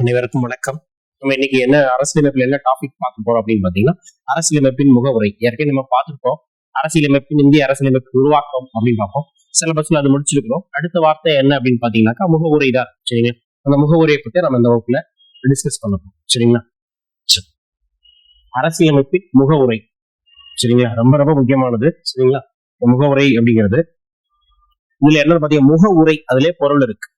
அனைவருக்கும் வணக்கம். நம்ம இன்னைக்கு என்ன அரசியலமைப்புல என்ன டாபிக் பார்க்க போறோம் அப்படின்னு பாத்தீங்கன்னா, அரசியலமைப்பின் முகவுரை. ஏற்கனவே நம்ம பார்த்துருப்போம். அரசியலமைப்பின் இந்திய அரசியலமைப்பு உருவாக்கம் அப்படின்னு பார்ப்போம். சிலபஸ்ல அது முடிச்சிருக்கிறோம். அடுத்த வார்த்தை என்ன அப்படின்னு பாத்தீங்கன்னாக்கா முகவுரை தான். சரிங்களா? அந்த முகவுரையை பத்தி நம்ம இந்த வகுப்புல டிஸ்கஸ் பண்ணப்போம். சரிங்களா? அரசியலமைப்பின் முகவுரை. சரிங்களா? ரொம்ப ரொம்ப முக்கியமானது. சரிங்களா? முகவுரை அப்படிங்கிறது இதுல என்ன பாத்தீங்கன்னா, முகவுரை அதுல பொருள் இருக்கு.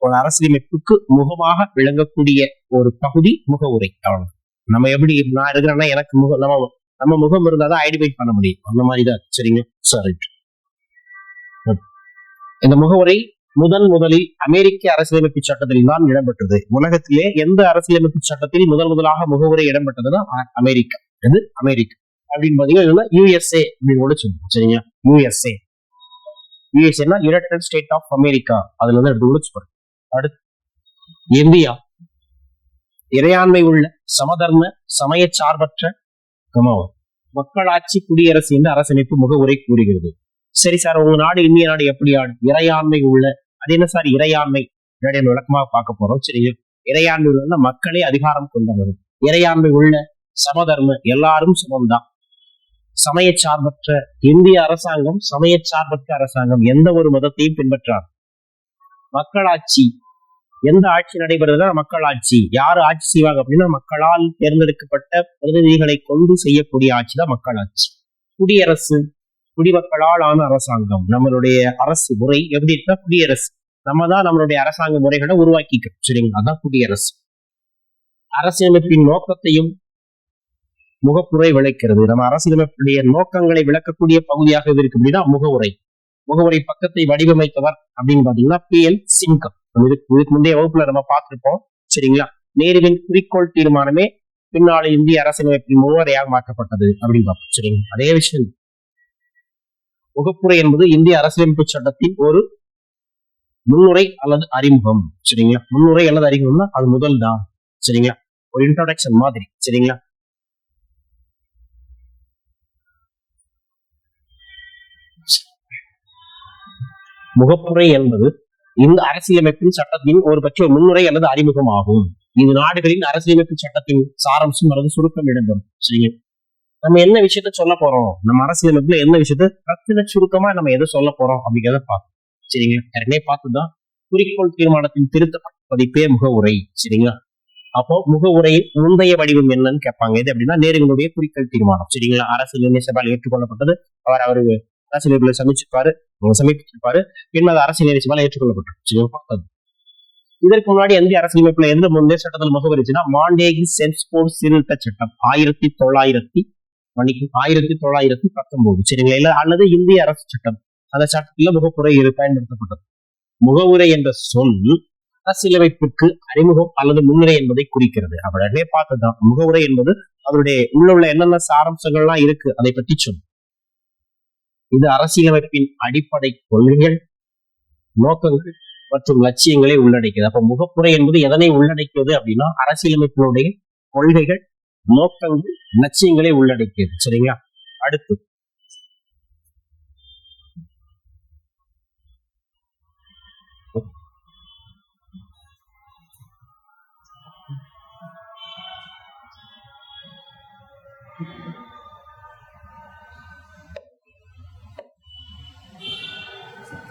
ஒரு அரசியலமைப்புக்கு முகமாக விளங்கக்கூடிய ஒரு பகுதி முகவுரை. அவ்வளவு. நம்ம எப்படி நான் இருக்கிறேன்னா எனக்கு நம்ம முகம் இருந்தாதான் ஐடென்டிஃபை பண்ண முடியும். அந்த மாதிரிதான். சரிங்க. சரி. இந்த முகவுரை முதலில் அமெரிக்க அரசியலமைப்பு சட்டத்தில் தான் இடம்பெற்றது. உலகத்திலே எந்த அரசியலமைப்பு சட்டத்தில் முதலாக முகவுரை இடம்பெற்றதுன்னா அமெரிக்கா. இது அமெரிக்கா அப்படின்னு பாத்தீங்கன்னா யுஎஸ்ஏ அப்படின்னு கூட சொல்லுவோம். சரிங்களா? யுஎஸ்ஏனா யுனைடெட் ஸ்டேட் ஆஃப் அமெரிக்கா. அதுல இருந்து எடுத்து முடிச்சு. அடுத்து இந்தியா இறையாண்மை உள்ள சமதர்ம சமய சார்பற்ற மக்களாட்சி குடியரசு என்று அரசமைப்பு முகவுரை கூறுகிறது. சரி சார், உங்க நாடு இந்திய நாடு எப்படி ஆடு? இறையாண்மை உள்ள. அது என்ன சார் இறையாண்மை? விளக்கமாக பார்க்க போறோம். சரிங்க. இறையாண்மை உள்ள மக்களே அதிகாரம் கொண்டவர். இறையாண்மை உள்ள சமதர்ம எல்லாரும் சமம்தான். சமய சார்பற்ற இந்திய அரசாங்கம் சமய சார்பற்ற அரசாங்கம், எந்த ஒரு மதத்தையும் பின்பற்றார். மக்களாட்சி, எந்த ஆட்சி நடைபெறுதுன்னா மக்களாட்சி. யாரு ஆட்சி செய்வாங்க அப்படின்னா மக்களால் தேர்ந்தெடுக்கப்பட்ட பிரதிநிதிகளை கொண்டு செய்யக்கூடிய ஆட்சி தான் மக்களாட்சி. குடியரசு, குடிமக்களால் ஆன அரசாங்கம். நம்மளுடைய அரசு முறை எப்படி இருக்கா? குடியரசு. நம்ம தான் நம்மளுடைய அரசாங்க முறைகளை உருவாக்கிக்கிறோம். சரிங்களா? அதான் குடியரசு. அரசியலமைப்பின் நோக்கத்தையும் முகப்புரை விளக்கிறது. நம்ம அரசியலமைப்புடைய நோக்கங்களை விளக்கக்கூடிய பகுதியாக இருக்கு அப்படின்னா முகவுரை. முகவுரை பக்கத்தை வடிவமைத்தவர் அப்படின்னு பாத்தீங்கன்னா PL சிங்கம். இதுக்கு முந்தைய வகுப்புல நம்ம பார்த்திருப்போம். சரிங்களா? நேருவின் குறிக்கோள் தீர்மானமே பின்னாலே இந்திய அரசியலமைப்பின் முகவுரையாக மாற்றப்பட்டது அப்படின்னு பார்ப்போம். சரிங்க. அதே விஷயம். முகப்புரை என்பது இந்திய அரசியலமைப்பு சட்டத்தின் ஒரு முன்னுரை அல்லது அறிமுகம். சரிங்களா? முன்னுரை அல்லது அறிமுகம்னா அது முதல் தான். சரிங்களா? ஒரு இன்ட்ரோடக்ஷன் மாதிரி. சரிங்களா? முகப்புரை என்பது இந்த அரசியலமைப்பின் சட்டத்தின் ஒரு பற்றிய முன்னுரை அல்லது அறிமுகம் ஆகும். இது நாடுகளின் அரசியலமைப்பு சட்டத்தின் சாரம்சம் அல்லது சுருக்கம் இடம்பெறும். சரிங்க. நம்ம என்ன விஷயத்த சொல்ல போறோம், நம்ம அரசியலமைப்புல என்ன விஷயத்த ரத்தின சுருக்கமா நம்ம எதை சொல்ல போறோம் அப்படிங்கிறத பார்ப்போம். சரிங்களா? ஏற்கனவே பார்த்துதான் குறிக்கோள் தீர்மானத்தின் திருத்த பதிப்பே முகவுரை. சரிங்களா? அப்போ முகவுரையின் முந்தைய வடிவம் என்னன்னு கேட்பாங்க. இது அப்படின்னா நேருவினுடைய குறிக்கோள் தீர்மானம். சரிங்களா? அரசியல் சபையில் ஏற்றுக்கொள்ளப்பட்டது. அவரு அரசியலமைப்புல சமர்ப்பிச்சிருப்பாரு. பின்னர் அரசியல் சபையில் ஏற்றுக்கொள்ளப்பட்டது. இதற்கு முன்னாடி இந்திய அரசியலமைப்புல எந்த முந்தைய சட்டத்தில் முகவரிச்சுன்னா மாண்டேகி சென்ஸ்போர்ட் சீர்திருத்த சட்டம் 1919. சரிங்களா? இல்ல அல்லது இந்திய அரசு சட்டம். அந்த சட்டத்துல முகப்புரை பயன்படுத்தப்பட்டது. முகவுரை என்ற சொல் அரசியலமைப்புக்கு அறிமுகம் அல்லது முன்னுரை என்பதை குறிக்கிறது. அப்படியே பார்த்ததுதான். முகவுரை என்பது அதனுடைய உள்ள என்னென்ன சாரம்சங்கள்லாம் இருக்கு அதை பற்றி சொல்லும். இது அரசியலமைப்பின் அடிப்படை கொள்கைகள், நோக்கங்கள் மற்றும் லட்சியங்களை உள்ளடக்கியது. அப்ப முகப்புரை என்பது எதனை உள்ளடக்கியது அப்படின்னா அரசியலமைப்பினுடைய கொள்கைகள், நோக்கங்கள், லட்சியங்களை உள்ளடக்கியது. சரிங்களா? அடுத்து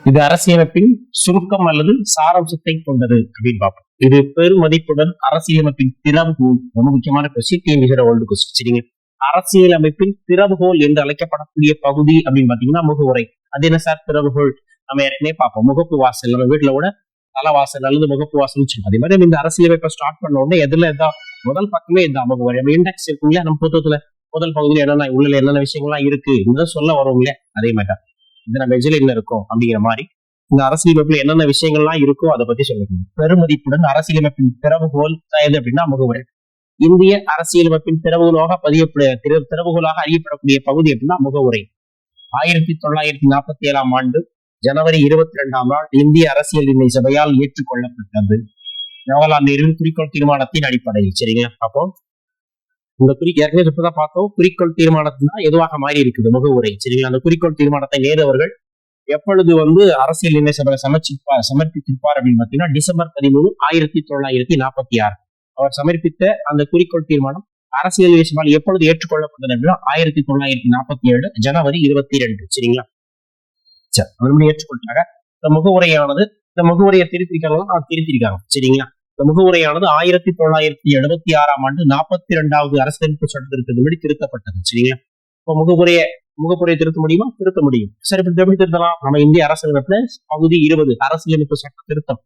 இது அரசியலமைப்பின் சுருக்கம் அல்லது சாராம்சத்தை கொண்டது அப்படின்னு பார்ப்போம். இது பெருமதிப்புடன் அரசியலமைப்பின் திறவுகோல். ரொம்ப முக்கியமான கொஸ்டின். சரிங்க. அரசியலமைப்பின் திறவுகோல் என்று அழைக்கப்படக்கூடிய பகுதி அப்படின்னு பாத்தீங்கன்னா முகவுரை. அது என்ன சார் திறவுகோல்? நம்ம ஏற்கனவே பார்ப்போம். முகப்பு வாசல், நம்ம வீட்டுல கூட தலவாசல் அல்லது முகப்பு வாசல் சொல்லுவோம். அதே மாதிரி இந்த அரசியலமைப்பை ஸ்டார்ட் பண்ண உடனே எதுல இருந்தா முதல் பக்கமே இந்த முகவுரை. நம்ம இண்டெக்ஸ் இருக்கும் இல்லையா, நம்ம புத்தகத்துல முதல் பகுதியில் என்னென்ன உள்ள என்னென்ன விஷயங்கள்லாம் இருக்கு இந்த சொல்ல வரும் இல்லையா, அதே மாதிரி இது நம்ம எஜில என்ன இருக்கும் அப்படிங்கிற மாதிரி இந்த அரசியலமைப்புல என்னென்ன விஷயங்கள்லாம் இருக்கோ அதை பத்தி சொல்லணும். பெருமதிப்புடன் அரசியலமைப்பின் திறவுகோல் எது அப்படின்னா முகவுரை. இந்திய அரசியலமைப்பின் திறவுகோலாக அறியப்படக்கூடிய பகுதி அப்படின்னா முகவுரை. 1947 ஜனவரி 22 இந்திய அரசியல் நிர்ணய சபையால் ஏற்றுக்கொள்ளப்பட்டது. ஜவஹர்லால் நேருவின் குறிக்கோள் தீர்மானத்தின் அடிப்படையில். சரிங்களா? அப்போ இந்த ஏற்கனவே இப்பதான் பார்த்தோம். குறிக்கோள் தீர்மானத்தின் எதுவாக மாறி இருக்குது முகவுரை. சரிங்களா? அந்த குறிக்கோள் தீர்மானத்தை நேரு அவர்கள் எப்பொழுது அரசியல் நிர்ணய சபை சமர்ப்பித்திருப்பார் அப்படின்னு பாத்தீங்கன்னா டிசம்பர் 13, 1946 அவர் சமர்ப்பித்த அந்த குறிக்கோள் தீர்மானம் அரசியல் நிர்ணய சபையால் எப்பொழுது ஏற்றுக்கொள்ளப்பட்டது அப்படின்னா 1947 ஜனவரி 22. சரிங்களா? சரி, மறுபடியும் ஏற்றுக்கொண்டாங்க. இந்த முகவுரையானது இந்த முகவுரையை திருத்திருக்காங்க. சரிங்களா? இந்த முகவுரையானது 1976 ஆண்டு 42வது அரசியலமைப்பு சட்டத்திற்கு திருத்தப்பட்டது. சரிங்களா? இப்போ முகப்புரையை திருத்த முடியுமா? திருத்த முடியும். சரி, எப்படி திருத்தலாம்? நம்ம இந்திய அரசியலமைப்புல பகுதி 20 அரசியலமைப்பு சட்ட திருத்தம்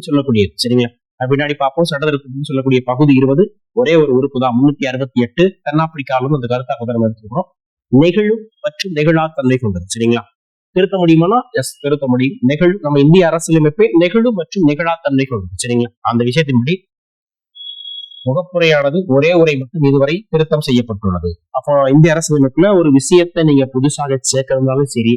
சொல்லக்கூடியது. சரிங்களா? பின்னாடி பார்ப்போம். சட்ட திருத்தம் சொல்லக்கூடிய பகுதி 20 ஒரே ஒரு உறுப்பு தான் 368. தென்னாப்பிரிக்காலும் அந்த கருத்தை எடுத்துக்கிறோம். நெகிழும் மற்றும் நெகிழா தன்மை கொண்டது. சரிங்களா? திருத்த முடியுமானா எஸ், திருத்த முடியும். நம்ம இந்திய அரசியலமைப்பை நெகிழும் மற்றும் நெகிழா தன்மை கொண்டது. சரிங்களா? அந்த விஷயத்தின்படி முகப்புரையானது ஒரே உரை மட்டும் இதுவரை திருத்தம் செய்யப்பட்டுள்ளது. அப்போ இந்திய அரசியலமைப்புல ஒரு விஷயத்தை நீங்க புதுசாக சேர்க்கறதுனாலும் சரி,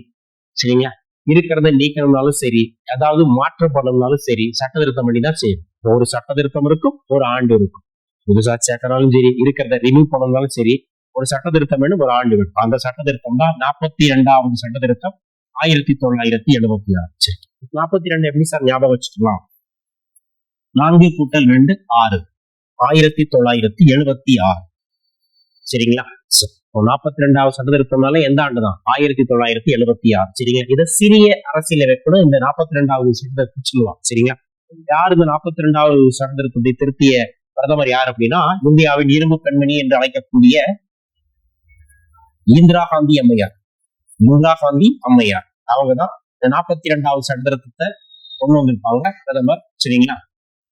சரிங்களா, இருக்கிறத நீக்கிறதுனாலும் சரி, ஏதாவது மாற்றப்படணும்னாலும் சரி, சட்ட திருத்தம் பண்ணிதான் செய்யும். ஒரு சட்ட திருத்தம் இருக்கும், ஒரு ஆண்டு இருக்கும். புதுசா சேர்க்கறாலும் சரி, இருக்கிறத ரிமூவ் பண்ணணும்னாலும் சரி, ஒரு சட்ட திருத்தம் வேணும், ஒரு ஆண்டு வேணும். அந்த சட்ட திருத்தம் தான் 42வது சட்ட திருத்தம் 1976. சரி, 42 எப்படி சார் ஞாபகம் வச்சுக்கலாம்? 4 + 2 6 1976. சரிங்களா? 42வது சட்ட திருத்தம்னால எந்த ஆண்டுதான்? 1976. சரிங்க. இதை சிறிய அரசியலமைப்புன்னு இந்த 42வது சட்ட திருத்தம் சொல்லுவாங்க. சரிங்களா? யார் இந்த 42வது சட்ட திருத்தத்தை திருத்திய பிரதமர் யார் அப்படின்னா, இந்தியாவின் இரும்பு பெண்மணி என்று அழைக்கக்கூடிய இந்திரா காந்தி அம்மையார். அவங்கதான் இந்த 42வது சட்ட திருத்தத்தை கொண்டு வந்திருப்பாங்க பிரதமர். சரிங்களா?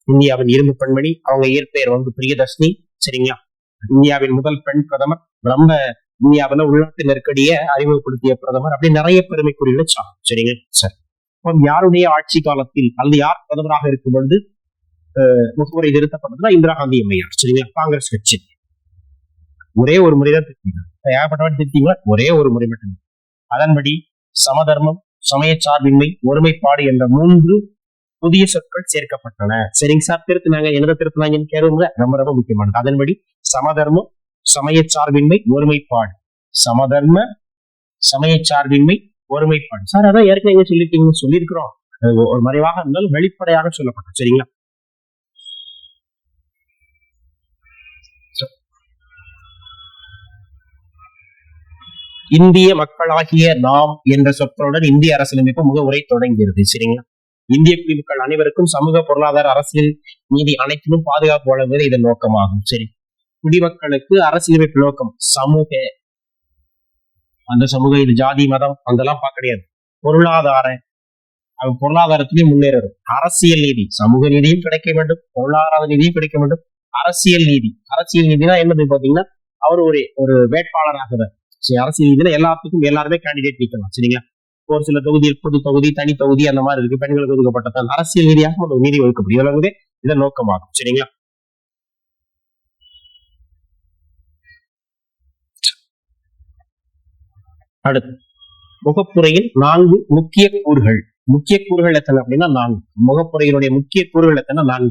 இந்தியாவின் இரும்பு பெண்மணி, அவங்க இயற்பெயர் பிரியதர்ஷினி. சரிங்களா? இந்தியாவின் முதல் பெண் பிரதமர், ரொம்ப இந்தியாவில உள்நாட்டு நெருக்கடியை அறிமுகப்படுத்திய பிரதமர், அப்படி நிறைய பெருமைக்குரிய சார். சரிங்க. சரி, யாருடைய ஆட்சி காலத்தில் அல்லது யார் பிரதமராக இருக்கும் பொழுது முகவுரை திருத்தப்பட்டதுன்னா இந்திரா காந்தி அம்மையார். சரிங்களா? காங்கிரஸ் கட்சி ஒரே ஒரு முறைதான் திருத்தீங்களா? ஒரே ஒரு முறை மட்டும். அதன்படி சமதர்மம், சமயச்சார்பின்மை, ஒருமைப்பாடு என்ற 3 புதிய சொற்கள் சேர்க்கப்பட்டன. சரிங்க சார், திருத்தினாங்க. என்ன திருத்தினாங்கன்னு கேளுங்க, ரொம்ப ரொம்ப முக்கியமானது. அதன்படி சமதர்மம், சமயச்சார்பின்மை, ஒருமைப்பாடு. சமதர்ம, சமயச்சார்பின்மை, ஒருமைப்பாடு. சார் அதான் ஏற்கனவே சொல்லியிருக்கிறோம். ஒரு மறைவாக இருந்தாலும் வெளிப்படையாக சொல்லப்பட்டது. சரிங்களா? இந்திய மக்களாகிய நாம் என்ற சொற்களுடன் இந்திய அரசியலமைப்பு முகவுரை தொடங்குகிறது. சரிங்களா? இந்திய குடிமக்கள் அனைவருக்கும் சமூக, பொருளாதார, அரசியல், நீதி அனைத்திலும் பாதுகாப்பு வழங்குவது இதன் நோக்கமாகும். சரி, குடிமக்களுக்கு அரசியலமைப்பு நோக்கம் சமூக, அந்த சமூக இது ஜாதி மதம் அதெல்லாம் பார்க்க கிடையாது. பொருளாதாரத்திலையும் முன்னேறும். அரசியல் நீதி, சமூக நீதியும் கிடைக்க வேண்டும், பொருளாதார நீதியும் கிடைக்க வேண்டும். அரசியல் நீதினா என்னது பாத்தீங்கன்னா, அவர் ஒரு வேட்பாளராக அரசியல் நீதினா எல்லாத்துக்கும் எல்லாருமே கேண்டிடேட் நிற்கலாம். சரிங்களா? ஒரு சில தொகுதியில் பொது தொகுதி, தனி தொகுதி அந்த மாதிரி இருக்கு. பெண்களுக்கு ஒதுக்கப்பட்டதான் அரசியல் நீதியாக ஒரு நீதி ஒதுக்கப்படுகிறது. இதன் நோக்கமாகும். சரிங்களா? அடுத்து முகப்புரையின் 4 முக்கிய கூறுகள் எத்தனை அப்படின்னா 4. முகப்புரையினுடைய முக்கிய கூறுகள் எத்தனை? 4.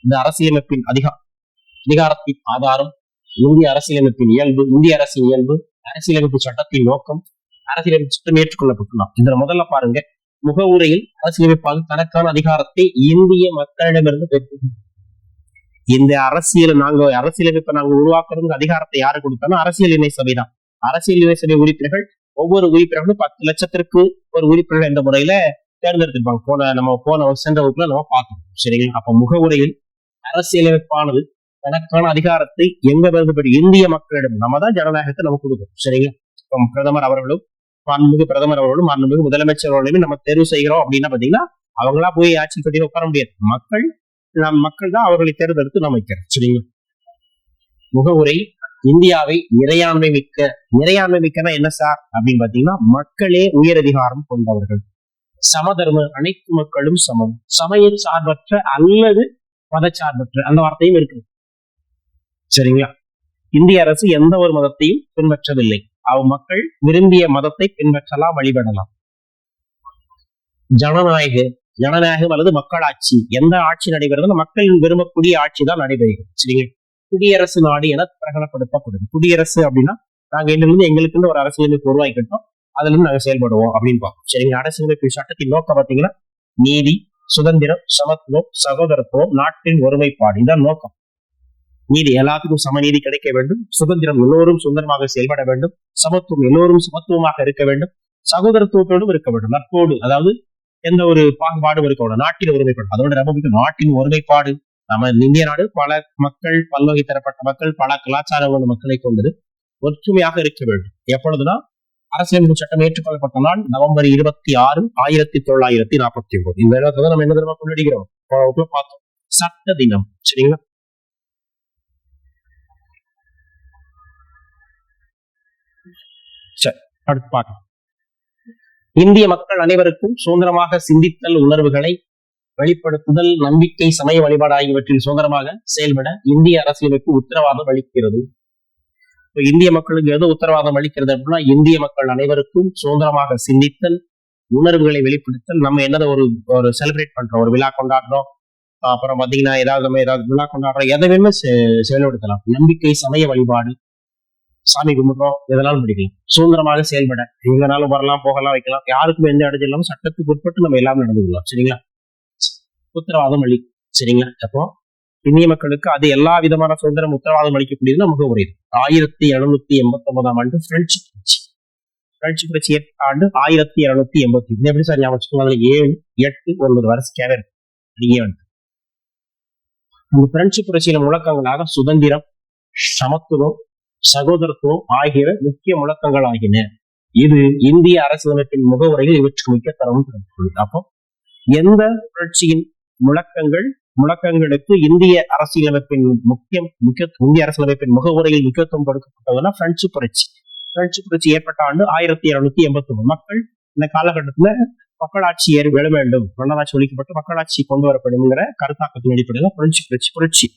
இந்த அரசியலமைப்பின் அதிகாரத்தின் ஆதாரம், இந்திய அரசியலமைப்பின் இயல்பு, இந்திய அரசின் இயல்பு, அரசியலமைப்பு சட்டத்தின் நோக்கம், அரசியலமைப்பு சட்டம் ஏற்றுக்கொள்ளப்பட்டுள்ளோம். இதுல முதல்ல பாருங்க, முகவுரையில் அரசியலமைப்பாக தனக்கான அதிகாரத்தை இந்திய மக்களிடமிருந்து பெற்று, இந்த அரசியலமைப்பை நாங்க உருவாக்குறதுக்கு அதிகாரத்தை யாரு கொடுத்தாலும் அரசியல் நிர்ணய சபை தான். அரசியல் நிர்ணய சபை உறுப்பினர்கள் ஒவ்வொரு உறுப்பினர்களும் 10 லட்சத்திற்கு ஒரு உறுப்பினர்கள் என்ற முறையில தேர்ந்தெடுத்திருப்பாங்க. சென்ற வகுப்புல நம்ம பார்த்தோம். சரிங்களா? அப்ப முகவுரையில் அரசியலமைப்பானது தனக்கான அதிகாரத்தை எங்க பெறுபடி இந்திய மக்களிடம், நம்ம தான் ஜனநாயகத்தை நம்ம கொடுக்கும். சரிங்களா? பிரதமர் அவர்களும் மாண்புமிகு முதலமைச்சர் அவர்களையும் நம்ம தேர்வு செய்கிறோம் அப்படின்னா பாத்தீங்கன்னா, அவங்களா போய் ஆட்சி கட்டி உட்கார முடியாது. மக்கள் தான் அவர்களை தேர்ந்தெடுத்து நம்ம வைக்கிறோம். சரிங்களா? முகவுரை இந்தியாவை இறையாண்மை மிக்கனா என்ன சார் அப்படின்னு பாத்தீங்கன்னா, மக்களே உயரதிகாரம் கொண்டவர்கள், சமதர்ம, அனைத்து மக்களும் சமம், சமய சார்பற்ற அல்லது மதச்சார்பற்ற, அந்த வார்த்தையும் இருக்கு. சரிங்களா? இந்திய அரசு எந்த ஒரு மதத்தையும் பின்பற்றவில்லை. மக்கள் விரும்பிய மதத்தை பின்பற்றலாம், வழிபடலாம். ஜனநாயகம் அல்லது மக்களாட்சி, எந்த ஆட்சி நடைபெறுதோ மக்கள் விரும்பக்கூடிய ஆட்சி தான் நடைபெறுகிறது. சரிங்களா? குடியரசு நாடு என பிரகடனப்படுத்தப்படுது. குடியரசு அப்படின்னா நாங்க எங்களுக்கு ஒரு அரசியலமைப்பு உருவாக்கிட்டோம், அதுல இருந்து நாங்க செயல்படுவோம் அப்படின்னு பார்ப்போம். சரிங்களா? அரசியலமைப்பு சட்டத்தின் நோக்கம் பாத்தீங்கன்னா நீதி, சுதந்திரம், சமத்துவம், சகோதரத்துவம், நாட்டின் ஒருமைப்பாடு, இதான் நோக்கம். நீதி, எல்லாத்துக்கும் சமநீதி கிடைக்க வேண்டும். சுதந்திரம், எல்லோரும் சுதந்திரமாக செயல்பட வேண்டும். சமத்துவம், எல்லோரும் சமத்துவமாக இருக்க வேண்டும். சகோதரத்துவத்தோடும் இருக்க வேண்டும், நட்போடு, அதாவது எந்த ஒரு பாகுபாடும் இருக்க வேண்டும். நாட்டின் ஒருமைப்பாடு, அதோட ரொம்ப நாட்டின் ஒருமைப்பாடு. நம்ம இந்திய நாடு பல மக்கள், பல்வகை தரப்பட்ட மக்கள், பல கலாச்சாரம் கொண்ட மக்களை கொண்டது. ஒற்றுமையாக இருக்க வேண்டும். எப்பொழுதுனா அரசியலமைப்பு சட்டம் ஏற்றுக்கொள்ளப்பட்ட நாள் நவம்பர் 26, 1949. இந்த இடத்துல நம்ம என்ன தினமா கொண்டாடுகிறோம் பார்த்தோம், சட்ட தினம். சரிங்களா? சரி, அடுத்து பார்க்கலாம். இந்திய மக்கள் அனைவருக்கும் சுதந்திரமாக சிந்தித்தல், உணர்வுகளை வெளிப்படுத்துதல், நம்பிக்கை, சமய வழிபாடு ஆகியவற்றில் சுதந்திரமாக செயல்பட இந்திய அரசியலமைப்பு உத்தரவாதம் அளிக்கிறது. இந்திய மக்களுக்கு எது உத்தரவாதம் அளிக்கிறது அப்படின்னா, இந்திய மக்கள் அனைவருக்கும் சுதந்திரமாக சிந்தித்தல், உணர்வுகளை வெளிப்படுத்தல். நம்ம என்னதை ஒரு செலிப்ரேட் பண்றோம், ஒரு விழா கொண்டாடுறோம், அப்புறம் பாத்தீங்கன்னா ஏதாவது விழா கொண்டாடுறோம், எதை வேணுமே செயல்படுத்தலாம். நம்பிக்கை, சமய வழிபாடு, சாமி கும்பிடுறோம், எதனாலும் படிக்கலாம். சுதந்திரமாக செயல்பட எங்கனாலும் வரலாம், போகலாம், வைக்கலாம். யாருக்கும் எந்த இடைஞ்சல் இல்லாம சட்டத்துக்கு உட்பட்டு நம்ம எல்லாமே நடந்துக்கலாம். சரிங்களா? உத்தரவாதம் அளி. சரிங்களா? அப்போ இந்திய மக்களுக்கு அது எல்லா விதமான சுதந்திரம் உத்தரவாதம் அளிக்கக்கூடியது முகவுரை. 1789 ஆண்டு பிரெஞ்சு புரட்சி. பிரெஞ்சு புரட்சி ஆண்டு 1780. இது எப்படி சார் ஞாபகம்? அதுல 7, 8, 9 வருஷம் இருக்கு. இந்த பிரெஞ்சு புரட்சியின் முழக்கங்களாக சுதந்திரம், சமத்துவம், சகோதரத்துவம் ஆகியவை முக்கிய முழக்கங்கள் ஆகின. இது இந்திய அரசியலமைப்பின் முகவுரையில் இவற்றுக்கு முக்கிய தரவும் கிடைக்கிறது. அப்போ எந்த புரட்சியின் முழக்கங்களுக்கு இந்திய அரசியலமைப்பின் இந்திய அரசியலமைப்பின் முகவுரையில் முக்கியத்துவம் கொடுக்கப்பட்டதுன்னா பிரெஞ்சு புரட்சி. பிரெஞ்சு புரட்சி ஏற்பட்ட ஆண்டு 1789. மக்கள் இந்த காலகட்டத்துல மக்களாட்சி வெள வேண்டும், மன்னராட்சி ஒழிக்கப்பட்டு மக்களாட்சி கொண்டு வரப்படுங்கிற கருத்தாக்கத்தின் அடிப்படையில் பிரெஞ்சு புரட்சி.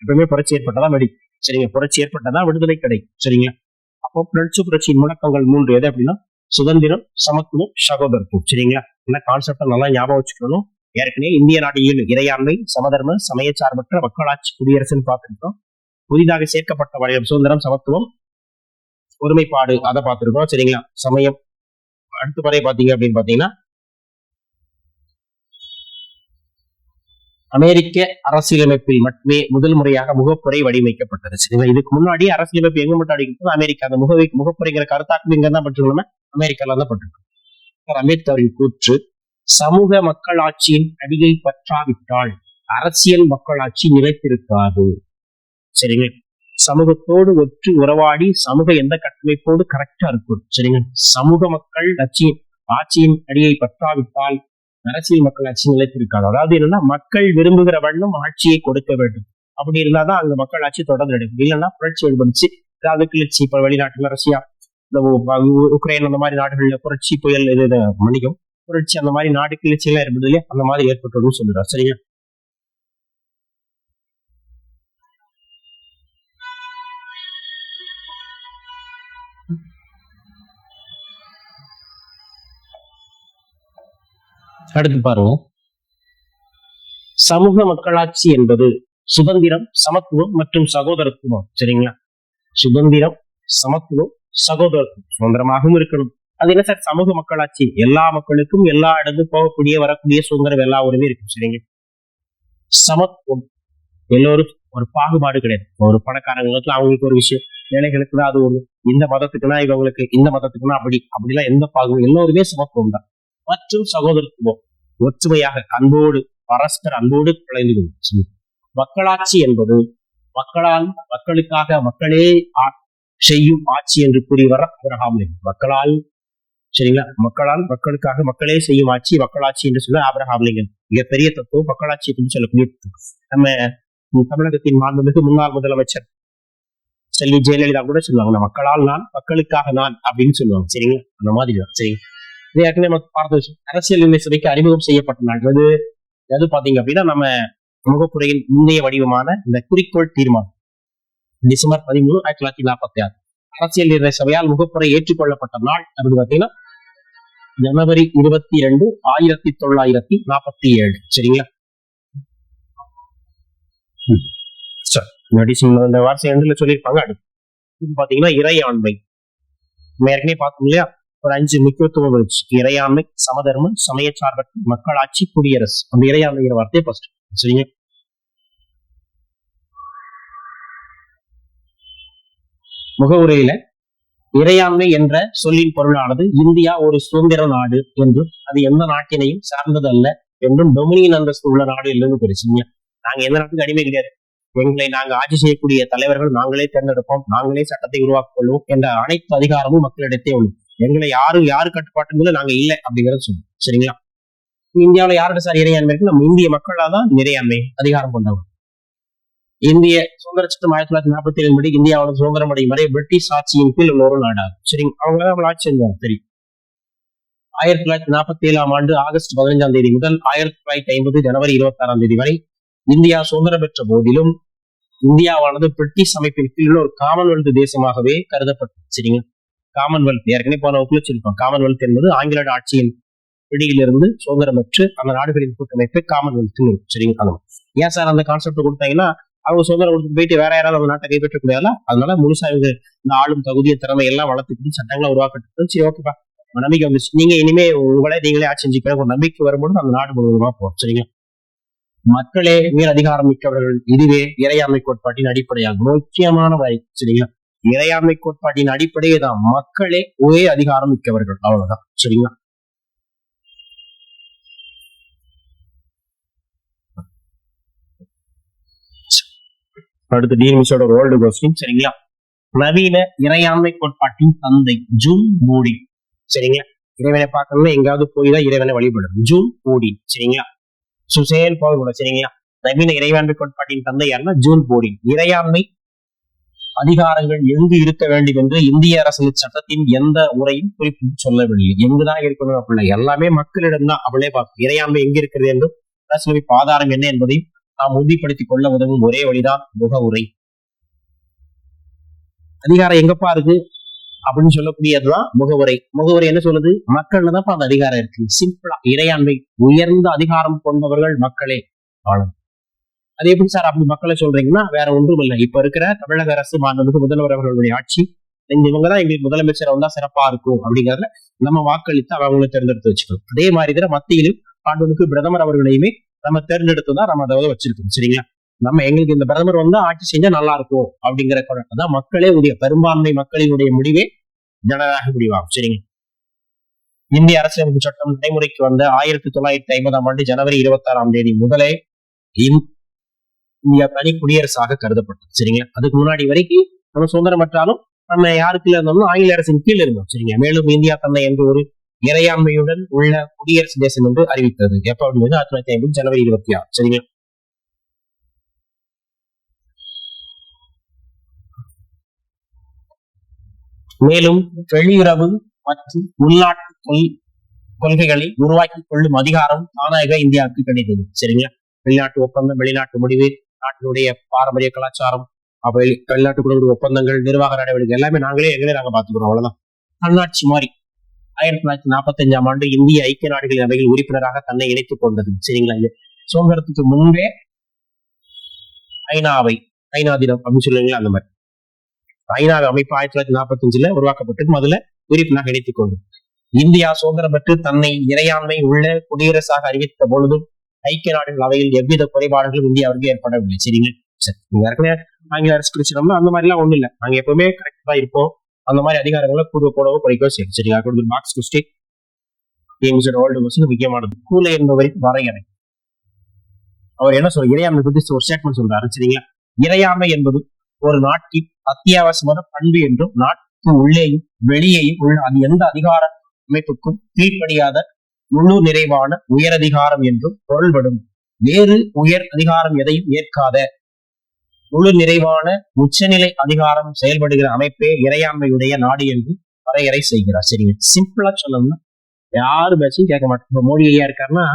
எப்பவுமே புரட்சி ஏற்பட்டதான் வெடிக்கும். சரிங்க? புரட்சி ஏற்பட்டதான் விடுதலை கிடைக்கும். சரிங்களா? அப்போ பிரெஞ்சு புரட்சியின் முழக்கங்கள் 3 எது அப்படின்னா சுதந்திரம், சமத்துவம், சகோதரத்துவம். சரிங்களா? இந்த கான்செப்டை நல்லா ஞாபகம் வச்சுக்கணும். ஏற்கனவே இந்திய நாடு 7 இறையாண்மை, சமதர்ம, சமயச்சார்பற்ற மக்களாட்சி குடியரசுன்னு பார்த்திருக்கோம். புதிதாக சேர்க்கப்பட்ட வளையம் சுதந்திரம், சமத்துவம், ஒருமைப்பாடு, அதை பார்த்திருக்கோம். சரிங்களா? சமயம் அடுத்த வரை பாத்தீங்க அப்படின்னு பாத்தீங்கன்னா அமெரிக்க அரசியலமைப்பில் மட்டுமே முதல் முறையாக முகப்புரை வடிவமைக்கப்பட்டது. சரிங்களா? இதுக்கு முன்னாடி அரசியலமைப்பு எங்க மட்டும் அடிக்கிறது? அமெரிக்கா. அந்த முகப்புரைங்கிற கருத்தாக்கம் இங்க தான் பட்டிருக்கோம், அமெரிக்கால தான் பட்டிருக்கோம். அம்பேத்கரின் கூற்று, சமூக மக்களாட்சியின் அடியை பற்றாவிட்டால் அரசியல் மக்களாட்சி நிலைத்திருக்காது. சரிங்களா? சமூகத்தோடு ஒற்று உறவாடி சமூக எந்த கட்டமைப்போடு கரெக்டா இருக்கும். சரிங்களா? சமூக மக்கள் ஆட்சியின் அடியை பற்றாவிட்டால் அரசியல் மக்களாட்சி நிலைத்திருக்காது. அதாவது என்னன்னா, மக்கள் விரும்புகிற வண்ணம் ஆட்சியை கொடுக்க வேண்டும். அப்படி இருந்தாதான் அங்க மக்களாட்சி தொடர்ந்து நடக்கும். இல்லைன்னா புரட்சி ஏற்படுச்சு, அதாவது கிளர்ச்சி. இப்ப வெளிநாட்டுல ரஷ்யா, இந்த உக்ரைன், அந்த மாதிரி நாடுகள்ல புரட்சி புயல் மணிகம் புரட்சி, அந்த மாதிரி நாடு கிளர்ச்சி எல்லாம் ஏற்படுது இல்லையா, அந்த மாதிரி ஏற்பட்டதுன்னு சொல்லுறாரு. சரிங்க? அடுத்து பாருங்க, சமூக மக்களாட்சி என்பது சுதந்திரம், சமத்துவம் மற்றும் சகோதரத்துவம். சரிங்களா? சுதந்திரம், சமத்துவம், சகோதரத்துவம். சுதந்திரமாகவும் இருக்கணும். அது என்ன சார் சமூக மக்களாட்சி? எல்லா மக்களுக்கும் எல்லா இடத்துக்கும் போகக்கூடிய வரக்கூடிய சுதந்திரம், எல்லா உரிமையும் இருக்கும். சரிங்க? சமத்துவம், எல்லோரும் ஒரு பாகுபாடு கிடையாது. ஒரு பணக்காரங்களுக்கு அவங்களுக்கு ஒரு விஷயம், ஏழைகளுக்குன்னா அது ஒரு, இந்த மதத்துக்குன்னா இவங்களுக்கு, இந்த மதத்துக்குன்னா அப்படிலாம் எந்த பாகுபாடு, எல்லோருமே சமத்துவம் தான். மற்றும் சகோதரத்துவம், ஒற்றுமையாக அன்போடு, பரஸ்பர அன்போடு கலந்து. மக்களாட்சி என்பது மக்களுக்காக மக்களே செய்யும் ஆட்சி என்று கூறியவர் ஆபிரகாம் லிங்கன். மக்களுக்காக மக்களே செய்யும் ஆட்சி மக்களாட்சி என்று சொல்ல ஆபிரகாம் லிங்கன் மிகப்பெரிய தத்துவம். மக்களாட்சி என்று சொல்லக்கூடிய நம்ம தமிழகத்தின் மாண்புமிகு முன்னாள் முதலமைச்சர் செல்வி ஜெயலலிதா கூட சொல்லுவாங்க, மக்களால் நான், மக்களுக்காக நான் அப்படின்னு சொல்லுவாங்க. சரிங்களா? அந்த மாதிரி தான். சரிங்க? இது ஏற்கனவே நம்ம பார்த்த விஷயம். அரசியல் நிர்ணய சபைக்கு அறிமுகம் செய்யப்பட்ட நாள் எது பாத்தீங்க அப்படின்னா, நம்ம முகப்புரையின் முந்தைய வடிவமான இந்த குறிக்கோள் தீர்மானம் டிசம்பர் 13, 1946 அரசியல் நிர்ணய சபையால் முகப்புரை ஏற்றுக்கொள்ளப்பட்ட நாள் அப்படின்னு பாத்தீங்கன்னா ஜனவரி 22, 1947. சரிங்களா? இந்த வார்த்தை எண்டுல சொல்லியிருப்பாங்க. அடுத்து பாத்தீங்கன்னா இறையாண்மை. நம்ம ஏற்கனவே பார்த்தோம் இல்லையா, ஒரு 5 முக்கியத்துவம் இருந்துச்சு. இறையாண்மை, சமதர்மம், சமயச்சார்பற்ற, மக்களாட்சி, குடியரசு. அந்த இறையாண்மைங்கிற வார்த்தையை ஃபர்ஸ்ட். சரிங்க. முகவுரையில இறையாண்மை என்ற சொல்லின் பொருளானது இந்தியா ஒரு சுதந்திர நாடு என்றும் அது எந்த நாட்டினையும் சார்ந்தது அல்ல என்றும் டொமினியன் அந்தஸ்து உள்ள நாடு இல்லைன்னு தெரிஞ்சுங்க. நாங்க எந்த நாட்டுக்கு அடிமை கிடையாது. எங்களை நாங்க ஆட்சி செய்யக்கூடிய தலைவர்கள் நாங்களே தேர்ந்தெடுப்போம், நாங்களே சட்டத்தை உருவாக்கிக் கொள்வோம் என்ற அனைத்து அதிகாரமும் மக்களிடத்தே உள்ளது. எங்களை யாரு கட்டுப்பாட்டுல நாங்க இல்லை அப்படிங்கறத சொல்லுவோம். சரிங்களா? இந்தியாவில யாரோட சார் இறையாண்மை இருக்கு? நம்ம இந்திய மக்களாதான் இறையாண்மை அதிகாரம் கொண்டவர். இந்திய சுதந்திர சட்டம் 1947 படி இந்தியாவோட சுதந்திரம் அடையும் வரை பிரிட்டிஷ் ஆட்சியின் கீழ் உள்ள ஒரு நாடாகும். சரிங்க. அவங்கதான் நம்மள ஆட்சி செஞ்சாங்க. தெரியும். 1947 ஆண்டு ஆகஸ்ட் 15 தேதி முதல் 1950 ஜனவரி 26 வரை இந்தியா சுதந்திரம் பெற்ற போதிலும் இந்தியாவானது பிரிட்டிஷ் அமைப்பின் கீழ் ஒரு காமன்வெல்த் தேசமாகவே கருதப்பட்டது. சரிங்க. காமன்வெல்த் ஏற்கனவே போன வகுப்பில் காமன்வெல்த் என்பது ஆங்கில ஆட்சியின் பிடியிலிருந்து சுதந்திரம் பெற்று அந்த நாடுகளின் கூட்டமைப்பை காமன்வெல்த். சரிங்க. ஏன் சார் அந்த கான்செப்ட் கொடுத்தாங்கன்னா, அவங்க சுதந்திரம் கொடுத்து போயிட்டு வேற யாராவது அவங்க நாட்டை கைப்பற்ற முடியாதுல, அதனால முழுசா இவங்க இந்த ஆளும் தகுதிய திறமை எல்லாம் வளர்த்துக்கிட்டு சட்டங்களை உருவாக்கிட்டு சரி ஓகேப்பா நம்பிக்கை வந்துச்சு, நீங்க இனிமே நீங்களே ஆட்சி செஞ்சுக்கிற ஒரு நம்பிக்கை வரும்போது அந்த நாடு முழுவதுமா போகும். சரிங்களா? மக்களே உயர் அதிகாரம் மிக்கவர்கள். இதுவே இறையாண்மை கோட்பாட்டின் அடிப்படையாகும். முக்கியமான வாய்ப்பு. சரிங்களா? இறையாண்மை கோட்பாட்டின் அடிப்படையே தான் மக்களே உயர் அதிகாரம் மிக்கவர்கள். அவ்வளவுதான். சரிங்களா? அடுத்து டிஎம்எஸோட ஓல்டு கொஸ்டின். சரிங்களா? நவீன இறையாண்மை கோட்பாட்டின் தந்தை ஜூன் மூடி. சரிங்களா? இறைவனை பார்க்கணும்னா எங்காவது போய் தான் இறைவனை வழிபடும். ஜூன் மூடி. சரிங்களா? சுசேல் போக. சரிங்களா? நவீன இறையாண்மை கோட்பாட்டின் தந்தை யாருன்னா ஜூன் போடி. இறையாண்மை அதிகாரங்கள் எங்கு இருக்க வேண்டும் என்று இந்திய அரசியல் சட்டத்தின் எந்த உரையும் குறிப்பிட்டு சொல்லவில்லை. எங்குதான் இருக்கணும் அப்படின்னா எல்லாமே மக்களிடம்தான். அப்படியே பார்க்கணும் இறையாண்மை எங்க இருக்கிறது என்று அரசியலமைப்பு ஆதாரம் என்ன என்பதையும் நாம் உறுதிப்படுத்திக் கொள்ள உதவும் ஒரே வழிதான் முகவுரை. அதிகாரம் எங்கப்பா இருக்கு அப்படின்னு சொல்லக்கூடியதுதான் முகவுரை. முகவுரை என்ன சொல்லுது? மக்கள் தான் அந்த அதிகாரம் இருக்கு. சிம்பிளா இறையாண்மை உயர்ந்த அதிகாரம் கொண்டவர்கள் மக்களே. அது எப்படி சார் அப்படி மக்களை சொல்றீங்கன்னா வேற ஒன்றும் இல்லை. இப்ப இருக்கிற தமிழக அரசு மாண்புமிகு முதல்வர் அவர்களுடைய ஆட்சி இவங்கதான் எங்களுக்கு முதலமைச்சர் வந்தா சிறப்பா இருக்கும் அப்படிங்கறதுல நம்ம வாக்களித்து அவங்களை தேர்ந்தெடுத்து வச்சுக்கணும். அதே மாதிரி மத்தியிலும் மாண்புமிகு பிரதமர் அவர்களையுமே நம்ம தேர்ந்தெடுத்துதான் நம்ம அதை வச்சிருக்கோம். சரிங்களா? நம்ம எங்களுக்கு இந்த பிரதமர் வந்து ஆட்சி செஞ்சா நல்லா இருக்கும் அப்படிங்கிற தான் மக்களே உடைய பெரும்பான்மை மக்களினுடைய முடிவே ஜனநாயக முடிவாகும். சரிங்க. இந்திய அரசியலமைப்பு சட்டம் நடைமுறைக்கு வந்த 1950 ஜனவரி 26 முதலே இந்தியா தனி குடியரசாக கருதப்பட்டது. சரிங்களா? அதுக்கு முன்னாடி வரைக்கும் நம்ம சுதந்திரம் பெற்றாலும் நம்ம யாருக்குள்ள இருந்தோம்னா ஆங்கில அரசின் கீழ் இருந்தோம். சரிங்க. மேலும் இந்தியா தன்னை என்று ஒரு இறையாண்மையுடன் உள்ள குடியரசு தேசம் என்று அறிவித்தது. எப்ப அப்படிங்கிறது 1950 ஜனவரி 26. சரிங்களா? மேலும் வெளியுறவு மற்றும் உள்நாட்டு கொள்கைகளை உருவாக்கிக் கொள்ளும் அதிகாரம் தானாக இந்தியாவுக்கு கிடைத்தது. சரிங்களா? வெளிநாட்டு ஒப்பந்தம், வெளிநாட்டு முடிவு, நாட்டினுடைய பாரம்பரிய கலாச்சாரம், வெளிநாட்டுக்குள்ள ஒப்பந்தங்கள், நிர்வாக நடவடிக்கை எல்லாமே நாங்களே பாத்துக்கிறோம். அவ்வளவுதான். தன்னாட்சி மாதிரி 1945 இந்திய ஐக்கிய நாடுகளின் அவையில் உறுப்பினராக தன்னை இணைத்துக் கொண்டது. சரிங்களா? இது சுதந்திரத்துக்கு முன்பே ஐநா தினம் அப்படின்னு சொல்லுவீங்களா, அந்த மாதிரி ஐநா அமைப்பு 1945 உருவாக்கப்பட்டது. அதுல உறுப்பினராக இணைத்துக் கொண்டது. இந்தியா சுதந்திரம் பெற்று தன்னை இறையாண்மை உள்ள குடியரசாக அறிவித்த பொழுதும் ஐக்கிய நாடுகள் அவையில் எவ்வித குறைபாடுகளும் இந்தியாவிற்கு ஏற்படவில்லை. சரிங்க. ஏற்கனவே ஆங்கில அரசு பிடிச்சிட்டோம்னா அந்த மாதிரி எல்லாம் ஒண்ணு இல்லை. நாங்க எப்பவுமே கரெக்டா இருப்போம். அந்த மாதிரி அதிகாரங்களை கூடவோ குறைக்கோ சரி. சரிங்களா? மார்க்ஸ் முக்கியமானது. கூலை என்பவரின் வரையறை. அவர் என்ன சொல்ற இறையாண்மை பத்தி ஒரு ஸ்டேட்மெண்ட் சொல்றாரு. சரிங்களா? இறையாண்மை என்பது ஒரு நாட்டின் அத்தியாவசியமான பண்பு என்றும் நாட்டுக்கு உள்ளேயும் வெளியேயும் உள்ள அது எந்த அதிகார அமைப்புக்கும் கீழ்ப்படியாத முழு நிறைவான உயரதிகாரம் என்றும் பொருள்படும். வேறு உயர் அதிகாரம் எதையும் ஏற்காத முழு நிறைவான உச்சநிலை அதிகாரம் செயல்படுகிற அமைப்பே இறையாண்மையுடைய நாடு என்று வரையறை செய்கிறார். சரிங்க. சிம்பிளா சொல்லணும்னா யாரு பேச்சும் கேட்க மாட்டோம். இப்ப மோடி ஐயா இருக்காருன்னா,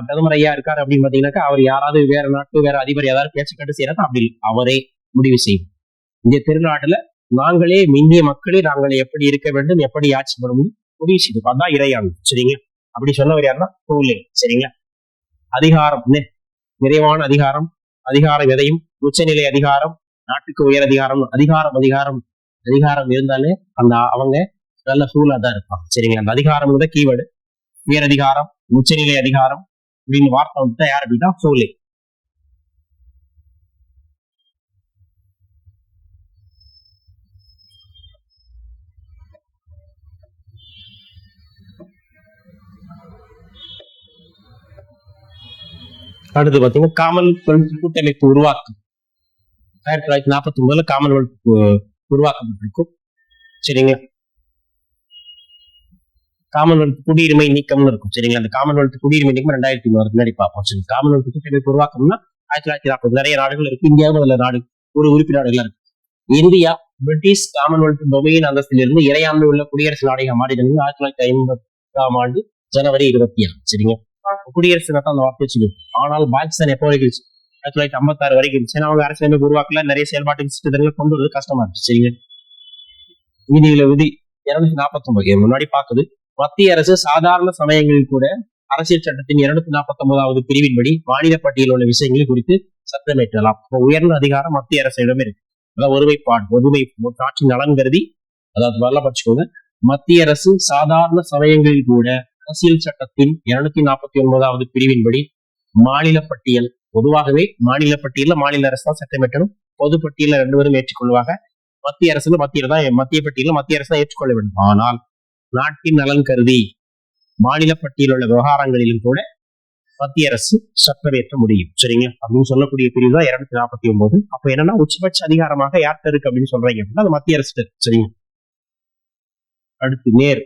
பிரதமர் ஐயா இருக்காரு அப்படின்னு பாத்தீங்கன்னாக்கா அவர் யாராவது வேற நாட்டு வேற அதிபர் ஏதாவது பேச்சு கட்டு செய்யறதா அப்படி அவரே முடிவு செய்யும். இந்த திருநாட்டுல நாங்களே இந்திய மக்களே நாங்களே எப்படி இருக்க வேண்டும், எப்படி ஆட்சி பண்ண முடியும் முடிவு செய்யும். அதான் இறையாண்மை. சரிங்களா? அப்படி சொன்னவர் யாருன்னா கூலே. சரிங்களா? அதிகாரம் நிறைவான அதிகாரம், அதிகாரம் எதையும் உச்சநிலை அதிகாரம், நாட்டுக்கு உயர் அதிகாரம், அதிகாரம் இருந்தாலே அந்த அவங்க நல்ல ஃபூலா தான் இருப்பாங்க. சரிங்களா? அந்த அதிகாரம் தான் கீவேர்டு. உயர் அதிகாரம், உச்சநிலை அதிகாரம் அப்படின்னு வார்த்தை வந்து யார் அப்படின்னா ஃபூலே. அடுத்து பாத்தீங்கன்னா காமன்வெல்த் கூட்டமைப்பு உருவாக்கம் 1949 காமன்வெல்த் உருவாக்கப்பட்டிருக்கும். சரிங்களா? காமன்வெல்த் குடியுரிமை நீக்கம்னு இருக்கும். சரிங்களா? அந்த காமன்வெல்த் குடியுரிமை நீக்கம் 2003 முன்னாடி பார்ப்போம். சரி, காமன்வெல்த் கூட்டமைப்பு உருவாக்கம்னா 1940 நிறைய நாடுகள் இருக்கு. இந்தியாவும் அதுல நாடு ஒரு உறுப்பு நாடுகளா இருக்கு. இந்தியா பிரிட்டிஷ் காமன்வெல்த் டொமைன் அந்தஸ்திலிருந்து இறையாண்மை உள்ள குடியரசு நாடாக மாறினது 1950 ஜனவரி 26. சரிங்க? குடியரசு நாட்டம் அந்த வார்த்தை வச்சு. ஆனால் பாகிஸ்தான் எப்போ வரைக்கும் 1956 வரைக்கும் இருந்துச்சு. அவங்க அரசியலமைப்பு உருவாக்கல, நிறைய செயல்பாட்டு திட்டங்களை கொண்டு வருவது கஷ்டமா இருந்துச்சு. சரிங்க? விதி 249 முன்னாடி பாக்குது. மத்திய அரசு சாதாரண சமயங்களில் கூட அரசியல் சட்டத்தின் 249வது பிரிவின்படி மாநில பட்டியலில் உள்ள விஷயங்கள் குறித்து சட்டமேற்றலாம். உயர்ந்த அதிகாரம் மத்திய அரசிடமே இருக்கு. அதாவது ஒருமை நாட்டின் நலன் கருதி, அதாவது வரல படிச்சுக்கோங்க. மத்திய அரசு சாதாரண சமயங்களில் கூட அரசியல் சட்டத்தின் 249வது பிரிவின்படி மாநில பட்டியல், பொதுவாகவே மாநில பட்டியல மாநில அரசு தான் சட்டமேற்றணும். பொது பட்டியல 2 பேரும் ஏற்றுக்கொள்வாங்க. மத்திய அரசு மத்திய பட்டியல மத்திய அரசு தான் ஏற்றுக்கொள்ள வேண்டும். ஆனால் நாட்டின் நலன் கருதி மாநில பட்டியல் உள்ள விவகாரங்களிலும் கூட மத்திய அரசு சட்டமேற்ற முடியும். சரிங்களா? அப்படின்னு சொல்லக்கூடிய பிரிவு தான் 249. அப்ப என்னன்னா உச்சபட்ச அதிகாரமாக யார்கிட்ட இருக்கு அப்படின்னு சொல்றீங்க அப்படின்னா அது மத்திய அரசு. சரிங்க? அடுத்து நேரு.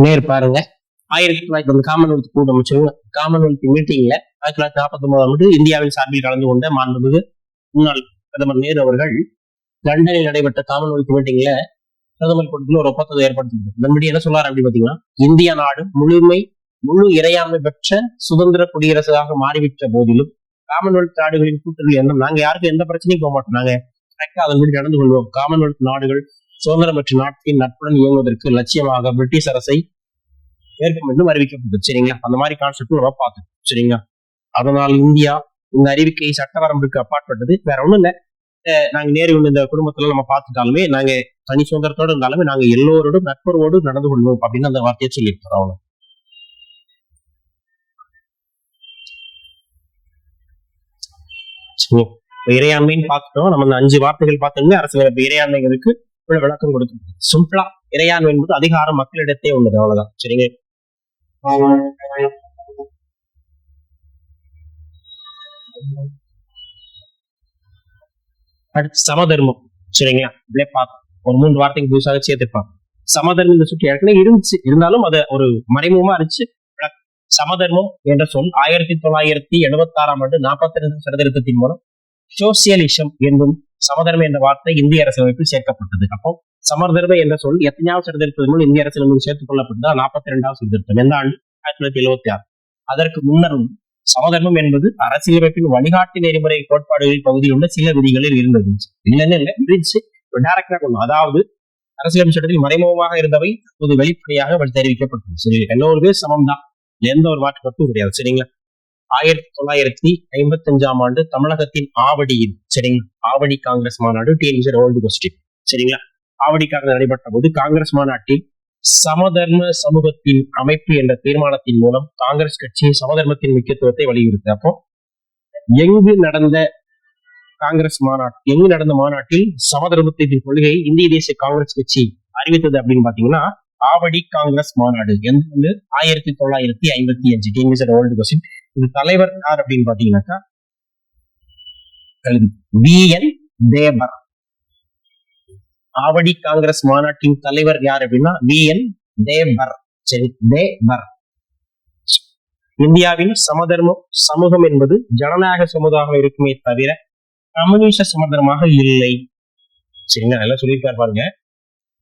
நேர் பாருங்க, 1900 காமன்வெல்த் கூட்டம் காமன்வெல்த் மீட்டிங்ல 1949 இந்தியாவின் சார்பில் கலந்து கொண்ட மாண்புமிகு முன்னாள் பிரதமர் நேரு அவர்கள் லண்டனில் நடைபெற்ற காமன்வெல்த் மீட்டிங்ல பிரதமர் கூட்டத்தில் ஒரு ஒப்பந்தத்தை ஏற்படுத்தினார். இதன்படி என்ன சொல்லாரு அப்படின்னு பாத்தீங்கன்னா, இந்திய நாடு முழு இறையாண்மை பெற்ற சுதந்திர குடியரசாக மாறிவிட்ட போதிலும் காமன்வெல்த் நாடுகளின் கூட்டத்தில் எண்ணம் நாங்க யாருக்கும் எந்த பிரச்சனையும் போக மாட்டோம், நாங்க அதன்படி நடந்து கொள்வோம். காமன்வெல்த் நாடுகள் சுதந்திரம் பெற்ற நாட்டின் நட்புடன் இயங்குவதற்கு லட்சியமாக பிரிட்டிஷ் அரசை ஏற்கும் என்றும் அறிவிக்கப்பட்டது. சரிங்களா? அந்த மாதிரி கான்செப்ட் நம்ம பார்த்தோம். சரிங்களா? அதனால் இந்தியா இந்த அறிவிக்கை சட்ட வரம்புக்கு அப்பாற்பட்டது. வேற ஒண்ணும் இல்ல, நாங்க நேரு இந்த குடும்பத்துல நம்ம பார்த்துட்டாலுமே, நாங்க தனி சுதந்திரத்தோடு இருந்தாலுமே நாங்க எல்லோரோடும் நட்புறவோடு நடந்து கொள்வோம் அப்படின்னு அந்த வார்த்தையை சொல்லியிருக்கிறோம். அவங்க இறையாண்மைன்னு பார்த்துட்டோம். நம்ம இந்த 5 வார்த்தைகள் பார்த்தோம்னா அரசியலமைப்பு இறையாண்மைகளுக்கு விளக்கம் கொடுக்கும். சிம்பிளா இறையாண்மை என்பது அதிகாரம் மக்களிடத்தே உள்ளது, அவ்வளவுதான். சரிங்க? அடுத்து சமதர்மம். சரிங்களா? இப்படியே பார்ப்போம். ஒரு 3 வார்த்தைக்கு புதுசாக சேர்த்துப்பாங்க. சமதர்மம் இந்த சுற்றி ஏற்கனவே இருந்துச்சு, இருந்தாலும் அதை ஒரு மறைமுகமா இருந்துச்சு. சமதர்மம் என்ற சொல் 1976 ஆண்டு 42 சட்டத்திருத்தத்தின் மூலம் சோசியலிசம் என்னும் சமதர்மம் என்ற வார்த்தை இந்திய அரசியலமைப்பில் சேர்க்கப்பட்டது. அப்போ சமதர்மம் என்ற சொல் எத்தனையாவது சட்டத்திருத்தத்தின் மூலம் இந்திய அரசியலமைப்பில் சேர்த்துக் கொள்ளப்பட்டதா? 42வது சட்டத்திருத்தம். எந்த ஆண்டு? 1976. அதற்கு முன்னரும் சமதர்மம் என்பது அரசியலமைப்பின் வழிகாட்டு நெறிமுறை கோட்பாடுகளில் பகுதியில் உள்ள சில விதிகளில் இருந்தது. இல்லைன்னு இல்லை, இருந்துச்சு. டைரக்டா கொண்டு, அதாவது அரசியலமைப்பு சட்டத்தில் மறைமுகமாக இருந்தவை பொது வெளிப்படையாக தெரிவிக்கப்பட்டது. சரி, எல்லோருமே சமம் தான், எந்த ஒரு மாற்று கருத்தும் கிடையாது. சரிங்களா? 1955 ஆண்டு தமிழகத்தின் ஆவடியில், சரிங்களா, ஆவடி காங்கிரஸ் மாநாடு, ஓல்டு கொஸ்டின். சரிங்களா? ஆவடி காங்கிரஸ் நடைபெற்ற போது காங்கிரஸ் மாநாட்டில் சமதர்ம சமூகத்தின் அமைப்பு என்ற தீர்மானத்தின் மூலம் காங்கிரஸ் கட்சி சமதர்மத்தின் முக்கியத்துவத்தை வலியுறுத்தி. அப்போ எங்கு நடந்த மாநாட்டில் சமதர்மத்தின் கொள்கையை இந்திய தேசிய காங்கிரஸ் கட்சி அறிவித்தது அப்படின்னு பாத்தீங்கன்னா ஆவடி காங்கிரஸ் மாநாடு. எந்த 1955. Old question. இது தலைவர் யார் அப்படின்னு பாத்தீங்கன்னாக்கா வி.என். தேவர். ஆவடி காங்கிரஸ் மாநாட்டின் தலைவர் யார் அப்படின்னா வி.என். தேவர். சரி, தேவர். இந்தியாவின் சமதர்மம் சமூகம் என்பது ஜனநாயக சமூகமாக இருக்குமே தவிர கம்யூனிஸ்ட சமதர்மமாக இல்லை. சரிங்களா? நல்லா சொல்லியிருக்காரு பாருங்க.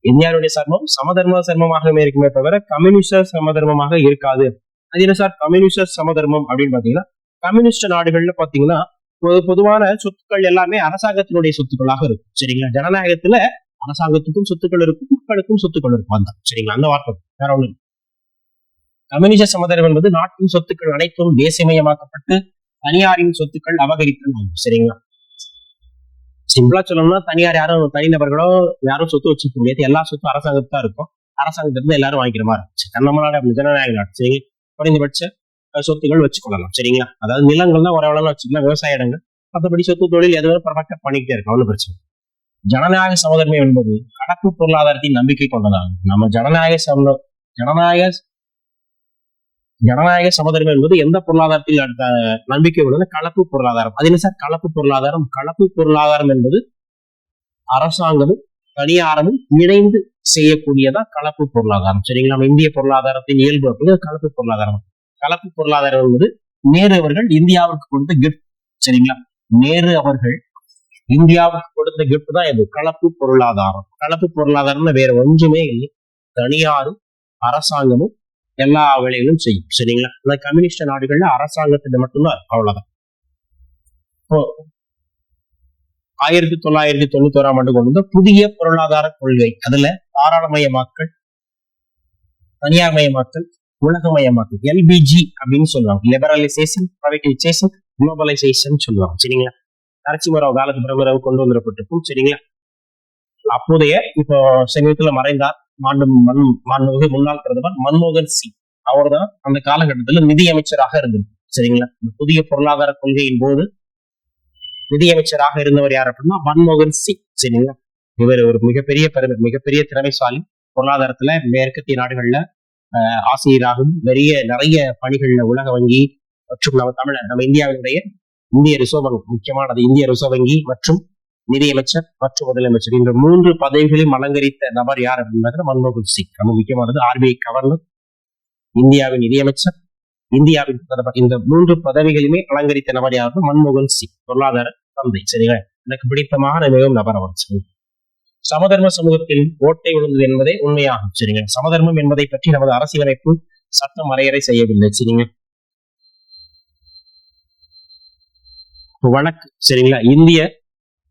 இந்தியாவுடைய சர்மம் சமதர்ம சர்மமாகவே இருக்குமே தவிர கம்யூனிஸ்ட சமதர்மமாக இருக்காது. அது என்ன சார் கம்யூனிஸ்ட சமதர்மம் அப்படின்னு பாத்தீங்கன்னா, கம்யூனிஸ்ட் நாடுகள்ல பாத்தீங்கன்னா பொதுவான சொத்துக்கள் எல்லாமே அரசாங்கத்தினுடைய சொத்துக்களாக இருக்கும். சரிங்களா? ஜனநாயகத்துல அரசாங்கத்துக்கும் சொத்துக்கள் இருக்கும், மக்களுக்கும் சொத்துக்கள் இருக்கும். அந்த சரிங்களா, அந்த வார்த்தை வேற ஒண்ணு. கம்யூனிச சமதர்மம் என்பது நாட்டின் சொத்துக்கள் அனைத்தும் தேசியமயமாக்கப்பட்டு தனியாரின் சொத்துக்கள் அபகரித்தல். சரிங்களா, சிம்பிளா சொல்லணும்னா தனியார் யாரும் தனிநபர்களோ யாரும் சொத்து வச்சுக்க முடியாது. எல்லா சொத்தும் அரசாங்கத்தான் இருக்கும். அரசாங்கத்திலிருந்து எல்லாரும் வாங்கிக்கிற மாதிரி இருக்கும். நம்ம நாடு அப்படி ஜனநாயக நாடு. சரிங்க, குறைந்தபட்ச சொத்துக்கள் வச்சுக்கொள்ளலாம். சரிங்களா, அதாவது நிலங்கள் தான் ஒரு வச்சுக்கலாம், விவசாய இடங்கள், மற்றபடி சொத்து தொழில் எதுவும் பர்ஃபெக்டா பண்ணிக்கிட்டே இருக்கும், ஒன்றும் பிரச்சனை. ஜனநாயக சமதர்மம் என்பது கலப்பு பொருளாதாரத்தின் நம்பிக்கை கொண்டதாகும். நம்ம ஜனநாயக சமதர்மம் என்பது எந்த பொருளாதாரத்தில் நம்பிக்கை உள்ளது? கலப்பு பொருளாதாரம். அது என்ன சார் கலப்பு பொருளாதாரம்? கலப்பு பொருளாதாரம் என்பது அரசாங்கமும் தனியாரமும் இணைந்து செய்யக்கூடியதா கலப்பு பொருளாதாரம். சரிங்களா, நம்ம இந்திய பொருளாதாரத்தின் இயல்பு அப்படிங்கிறது கலப்பு பொருளாதாரம். கலப்பு பொருளாதாரம் என்பது நேரு அவர்கள் இந்தியாவுக்கு கொடுத்த கிஃப்ட். சரிங்களா, நேரு அவர்கள் இந்தியாவுக்கு கொடுத்த கிஃப்ட் தான் இது கலப்பு பொருளாதாரம். கலப்பு பொருளாதாரம்னு வேற ஒன்றுமே இல்லை, தனியாரும் அரசாங்கமும் எல்லா வேலைகளும் செய்யும். சரிங்களா, இந்த கம்யூனிஸ்ட் நாடுகள்ல அரசாங்கத்துல மட்டும்தான், அவ்வளவுதான். 1991ஆம் ஆண்டு கொண்டு வந்த புதிய பொருளாதார கொள்கை, அதுல தாராளமயமாக்கல், தனியார்மயமாக்கல், உலகமயமாக்கல், எல்பிஜி அப்படின்னு சொல்லுவாங்க. லிபரலைசேஷன், பிரைவேடைசேஷன், குளோபலைசேஷன் சொல்லுவாங்க. சரிங்களா, நரசிம்மராவ் காலத்து பிரபுராவ் கொண்டு வந்துடப்பட்டிருக்கும். சரிங்களா, அப்போதைய இப்போ சமீபத்துல மறைந்தார் மாண்புமிகு முன்னாள் பிரதமர் மன்மோகன் சிங். அவர் தான் அந்த காலகட்டத்துல நிதியமைச்சராக இருந்தது. சரிங்களா, இந்த புதிய பொருளாதார கொள்கையின் போது நிதியமைச்சராக இருந்தவர் யார் அப்படின்னா மன்மோகன் சிங். சரிங்களா, இவர் ஒரு மிகப்பெரிய திறமைசாலி. பொருளாதாரத்துல மேற்கத்திய நாடுகள்ல ஆசிரியராகவும் நிறைய பணிகள்ல உலக வங்கி மற்றும் நம்ம இந்தியாவினுடைய இந்திய ரிசர்வ் வங்கி, முக்கியமானது இந்திய ரிசர்வ் வங்கி மற்றும் நிதியமைச்சர் மற்றும் முதலமைச்சர், இந்த 3 பதவிகளையும் அலங்கரித்த நபர் யார் அப்படின்னா மன்மோகன் சிங். ரொம்ப முக்கியமானது RBI கவர்னர், இந்தியாவின் நிதியமைச்சர், இந்தியாவின் பிரதமர். இந்த 3 பதவிகளையுமே அலங்கரித்த நபர் யாருன்னா மன்மோகன் சிங், பொருளாதார தந்தை. சரிங்களா, எனக்கு பிடித்தமான மிகவும் நபர் அவர். சமதர்ம சமூகத்தில் ஓட்டை விழுந்தது என்பதே உண்மையாகும். சரிங்க, சமதர்மம் என்பதை பற்றி நமது அரசியலமைப்பு சட்டம் வரையறை செய்யவில்லை. சரிங்க, வழக்கு. சரிங்களா, இந்திய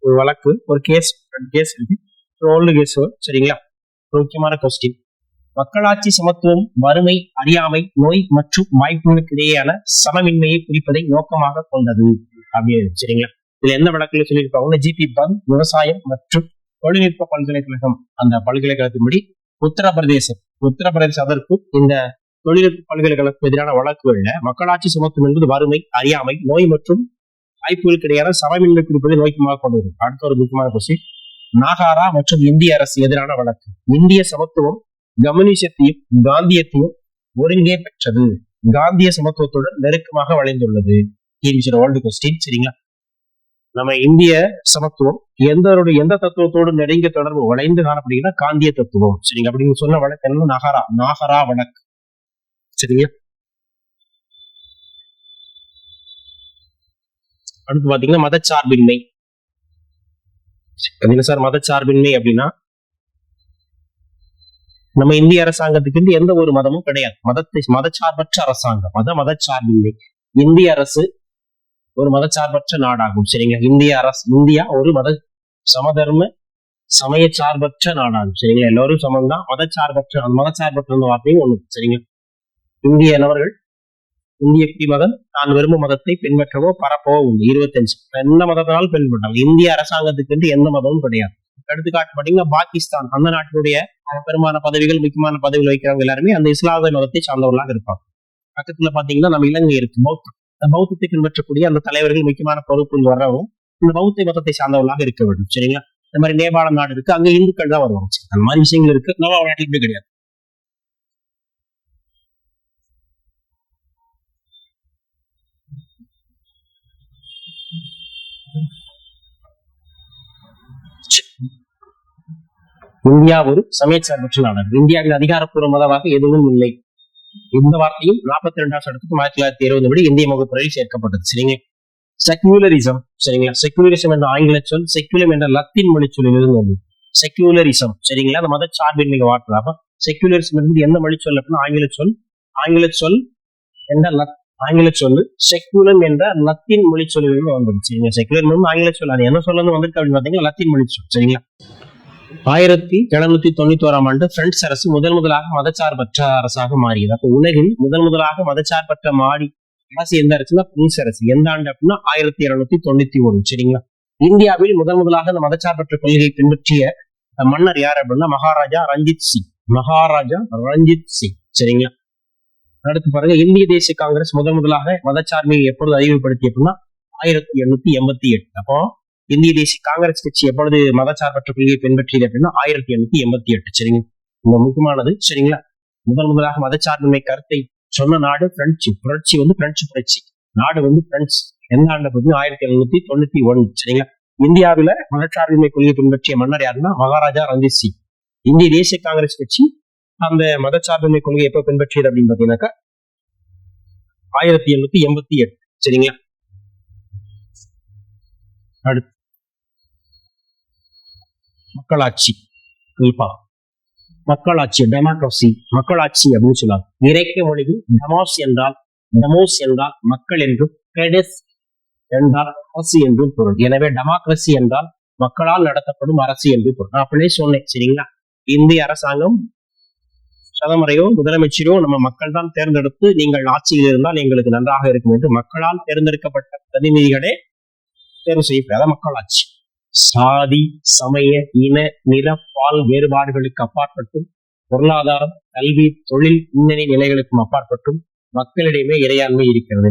ஒரு வழக்கு, ஒரு கேஸ் இருக்கு, ஓல்டு கேஸ். சரிங்களா, முக்கியமான கொஸ்டின். மக்களாட்சி, சமத்துவம், வறுமை, அறியாமை, நோய் மற்றும் வாய்ப்புகளுக்கு இடையேயான சமமின்மையை குறிப்பதை நோக்கமாக கொண்டது அப்படின்னு. சரிங்களா, இதுல என்ன வழக்குல சொல்லியிருப்பாங்க? ஜிபி பந்த் விவசாயம் மற்றும் தொழில்நுட்ப பல்கலைக்கழகம், அந்த பல்கலைக்கழகத்தின்படி உத்தரப்பிரதேச அதற்கு இந்த தொழில்நுட்ப பல்கலைக்கழகத்துக்கு எதிரான வழக்குகள்ல மக்களாட்சி, சமத்துவம் என்பது வறுமை, அறியாமை, நோய் மற்றும் வாய்ப்புகளுக்கு இடையான சமமின்மை குறிப்பதை நோக்கமாக கொண்டது. அடுத்த ஒரு முக்கியமான கொஸ்டின். நாகாரா மற்றும் இந்திய அரசு எதிரான வழக்கு. இந்திய சமத்துவம் கம்யூனிசத்தையும் காந்தியத்தையும் ஒருங்கே பெற்றது, காந்திய சமத்துவத்துடன் நெருக்கமாக வளைந்துள்ளது. Old question. சரிங்களா, நம்ம இந்திய சமத்துவம் எந்த தத்துவத்தோடு நெருங்கிய தொடர்பு வளைந்து காணப்படுகிறதா? காந்திய தத்துவம். சரிங்க, அப்படின்னு சொன்ன வழக்கு என்ன? நாகரா வழக்கு. சரிங்க, அடுத்து பாத்தீங்கன்னா மதச்சார்பின்மை. என்ன சார் மதச்சார்பின்மை அப்படின்னா, நம்ம இந்திய அரசாங்கத்துக்கு எந்த ஒரு மதமும் கிடையாது. மதச்சார்பற்ற அரசாங்கம், மதச்சார்பின்மை. இந்திய அரசு ஒரு மதச்சார்பற்ற நாடாகும். சரிங்க, இந்தியா ஒரு சமதர்ம சமய சார்பற்ற நாடாகும். சரிங்களா, எல்லாரும் சமம் தான். மதச்சார்பற்ற வார்த்தையும் ஒண்ணு. சரிங்க, இந்திய குடிமகன் தான் விரும்பும் மதத்தை பின்பற்றவோ பரப்பவோ உண்டு. 25 எந்த மதத்தினாலும் பின்பற்றாங்க. இந்திய அரசாங்கத்துக்கு எந்த மதமும் கிடையாது. எடுத்துக்காட்டு பாத்தீங்கன்னா பாகிஸ்தான், அந்த நாட்டினுடைய பெரும்பாலான பதவிகள், முக்கியமான பதவிகள் வைக்கிறவங்க எல்லாருமே அந்த இஸ்லாமிய மதத்தை சார்ந்தவர்களாக இருப்பாங்க. பக்கத்துல பாத்தீங்கன்னா நம்ம இலங்கை இருக்கு, பௌத்தத்தை பின்பற்றக்கூடிய அந்த தலைவர்கள், முக்கியமான பொறுப்பில் வர்றவங்க இந்த பௌத்த மதத்தை சார்ந்தவர்களாக இருக்க வேண்டும். சரிங்களா, இந்த மாதிரி நேபாள நாடு இருக்கு, அங்க இந்துக்கள் தான் வருவாங்க. அந்த மாதிரி விஷயங்கள் இருக்கு. நம்ம நாட்டிலுமே கிடையாது. இந்தியா ஒரு சமயச்சார்பற்ற நாடு. இந்தியாவில் அதிகாரப்பூர்வ மதமாக எதுவும் இல்லை. இந்த வார்த்தையும் 42ஆம் சட்டத்துக்கு 1920 படி இந்திய முகப்புறையில் சேர்க்கப்பட்டது. சரிங்க, செக்யூலரிசம். சரிங்களா, செக்யூலரிசம் என்ற ஆங்கில சொல் செக்யூலம் என்ற லத்தீன் மொழி சொல்லிலிருந்து வந்தது. செக்யூலரிசம். சரிங்களா, அந்த மதச்சார்பின்மை வார்த்தை. செக்யூலரிசம் என்பது எந்த மொழி சொல் அப்படின்னா ஆங்கில சொல்லு செக்யூலம் என்ற லத்தீன் மொழி சொல்லிலிருந்து வந்தது. சரிங்களா, செக்யூலர் ஆங்கில சொல். அது என்ன சொல்லு வந்திருக்கு அப்படின்னு பாத்தீங்கன்னா லத்தீன் மொழி சொல். சரிங்களா, 1791 பிரெஞ்சு அரசு முதலாக மதச்சார்பற்ற அரசாக மாறியது. அப்ப உலகில் முதலாக மதச்சார்பற்ற அரசு எந்த அரசுனா பிரெஞ்சு அரசு. எந்த ஆண்டு அப்படின்னா 1791. சரிங்களா? இந்தியாவில் முதலாக அந்த மதச்சார்பற்ற கொள்கையை பின்பற்றிய மன்னர் யார் அப்படின்னா மகாராஜா ரஞ்சித் சிங். சரிங்களா? அடுத்து பாருங்க, இந்திய தேசிய காங்கிரஸ் முதலாக மதச்சார்பை எப்பொழுது அறிமுகப்படுத்தி அப்படின்னா 1888. அப்போ இந்திய தேசிய காங்கிரஸ் கட்சி எப்பொழுது மதச்சார்பற்ற கொள்கையை பின்பற்றியது அப்படின்னா 1888. சரிங்க, ரொம்ப முக்கியமானது. சரிங்களா? முதலாக மதச்சார்பின்மை கருத்தை சொன்ன நாடு பிரெஞ்சு. புரட்சி பிரெஞ்சு புரட்சி. நாடு பிரெஞ்சு. எந்த ஆண்டு 1791. சரிங்களா? இந்தியாவில மதச்சார்பின்மை கொள்கையை பின்பற்றிய மன்னர் யாருன்னா மகாராஜா ரஞ்சித் சிங். இந்திய தேசிய காங்கிரஸ் கட்சி அந்த மதச்சார்பின்மை கொள்கையை எப்ப பின்பற்றியது அப்படின்னு பாத்தீங்கன்னாக்கா 1888. சரிங்களா? அடுத்து மக்களாட்சி. டெமோக்ரஸி, மக்களாட்சி அப்படின்னு சொல்லுவாங்க. கிரேக்க மொழியில் டெமோஸ் என்றால் மக்கள் என்றும், கெடெஸ் என்றால் அரசு என்றும் பொருள். எனவே டெமோக்ரஸி என்றால் மக்களால் நடத்தப்படும் அரசு என்று பொருள். நான் அப்படியே சொன்னேன். சரிங்களா? இந்திய அரசாங்கம் பிரதமரையோ முதலமைச்சரோ நம்ம மக்கள் தான் தேர்ந்தெடுத்து நீங்கள் ஆட்சியில் இருந்தால் எங்களுக்கு நன்றாக இருக்கும் என்று மக்களால் தேர்ந்தெடுக்கப்பட்ட பிரதிநிதிகளே தேர்வு செய்யப்படாத மக்களாட்சி. சாதி, சமய, இன, நிற, பால் வேறுபாடுகளுக்கு அப்பாற்பட்டும், பொருளாதாரம், கல்வி, தொழில் பின்னணி நிலைகளுக்கும் அப்பாற்பட்டும் மக்களிடையே இறையாண்மை இருக்கிறது.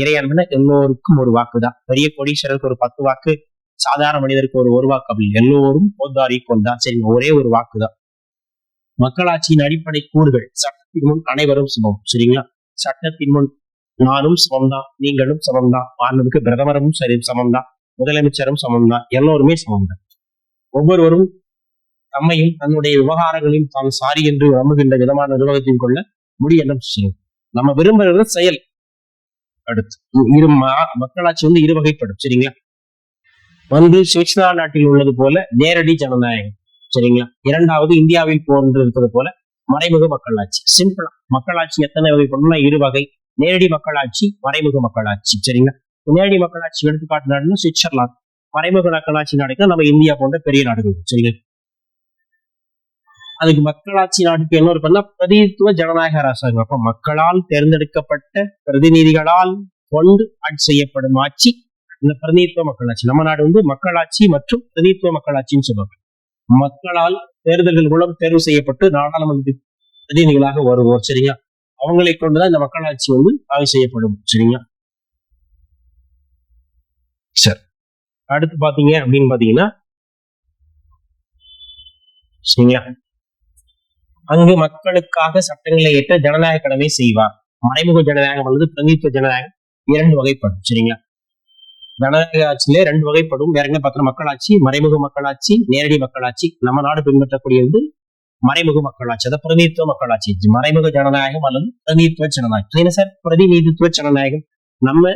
இறையாண்மைனா எல்லோருக்கும் ஒரு வாக்குதான். பெரிய கோடீஸ்வரருக்கு ஒரு 10 வாக்கு, சாதாரண மனிதருக்கு ஒரு வாக்கு. அப்படி எல்லோரும் போதாரி கொண்டா. சரி, ஒரே ஒரு வாக்குதான். மக்களாட்சியின் அடிப்படை கூறுகள்: சட்டத்தின் முன் அனைவரும் சமம். சரிங்களா? சட்டத்தின் முன் நானும் சமம்தான், நீங்களும் சமம்தான், மாண்புமிகு பிரதமரும் சரி சமம்தான், முதலமைச்சரும் சமம்தான், எல்லோருமே சமம்தான். ஒவ்வொருவரும் தம்மையும் தன்னுடைய விவகாரங்களையும் தான் சாரி என்று நம்புகின்ற விதமான நிர்வாகத்தையும் கொள்ள முடியும் செய்யும். நம்ம விரும்புகிற செயல். அடுத்து மக்களாட்சி இரு வகைப்படும். சரிங்களா? ஒன்று சுவிட்சர்லாந்து நாட்டில் உள்ளது போல நேரடி ஜனநாயகம். சரிங்களா? இரண்டாவது இந்தியாவில் போன்று இருப்பது போல மறைமுக மக்களாட்சி. சிம்பிளா மக்களாட்சி எத்தனை வகைப்படும்? 2 வகை. நேரடி மக்களாட்சி, மறைமுக மக்களாட்சி. சரிங்களா? நேரடி மக்களாட்சி எடுத்துக்காட்டு நாடுன்னா சுவிட்சர்லாந்து. மறைமுக மக்களாட்சி நாடுகள் நம்ம இந்தியா போன்ற பெரிய நாடுகள். சரிங்களா? அதுக்கு மக்களாட்சி நாட்டுக்கு என்ன ஒரு பிரதிநிதித்துவ ஜனநாயக அரசாங்கம். அப்ப மக்களால் தேர்ந்தெடுக்கப்பட்ட பிரதிநிதிகளால் கொண்டு ஆட்சி செய்யப்படும் ஆட்சி இந்த பிரதிநிதித்துவ மக்களாட்சி. நம்ம நாடு மக்களாட்சி மற்றும் பிரதிநிதித்துவ மக்களாட்சின்னு சொல்லுவாங்க. மக்களால் தேர்தல்கள் மூலம் தேர்வு செய்யப்பட்டு நாடாளுமன்ற பிரதிநிதிகளாக வருவோம். சரிங்களா? அவங்களை கொண்டுதான் இந்த மக்களாட்சி ஆய்வு செய்யப்படும். சரிங்களா? சரி, அடுத்து பாத்தீங்க அப்படின்னு பாத்தீங்கன்னா, சரிங்களா, அங்கு மக்களுக்காக சட்டங்களை ஏற்ற ஜனநாயக கடமை செய்வார். மறைமுக ஜனநாயகம் அல்லது பிரதிநிதித்துவ ஜனநாயகம் 2 வகைப்படும். சரிங்களா? ஜனநாயக ஆட்சியிலே 2 வகைப்படும். வேற என்ன பார்த்தோம்? மக்களாட்சி, மறைமுக மக்களாட்சி, நேரடி மக்களாட்சி. நம்ம நாடு பின்பற்றக்கூடியது மறைமுக மக்களாட்சி, அதாவது பிரதிநிதித்துவ மக்களாட்சி. மறைமுக ஜனநாயகம் அல்லது பிரதிநிதித்துவ ஜனநாயகம். என்ன சார் பிரதிநிதித்துவ ஜனநாயகம்? நம்ம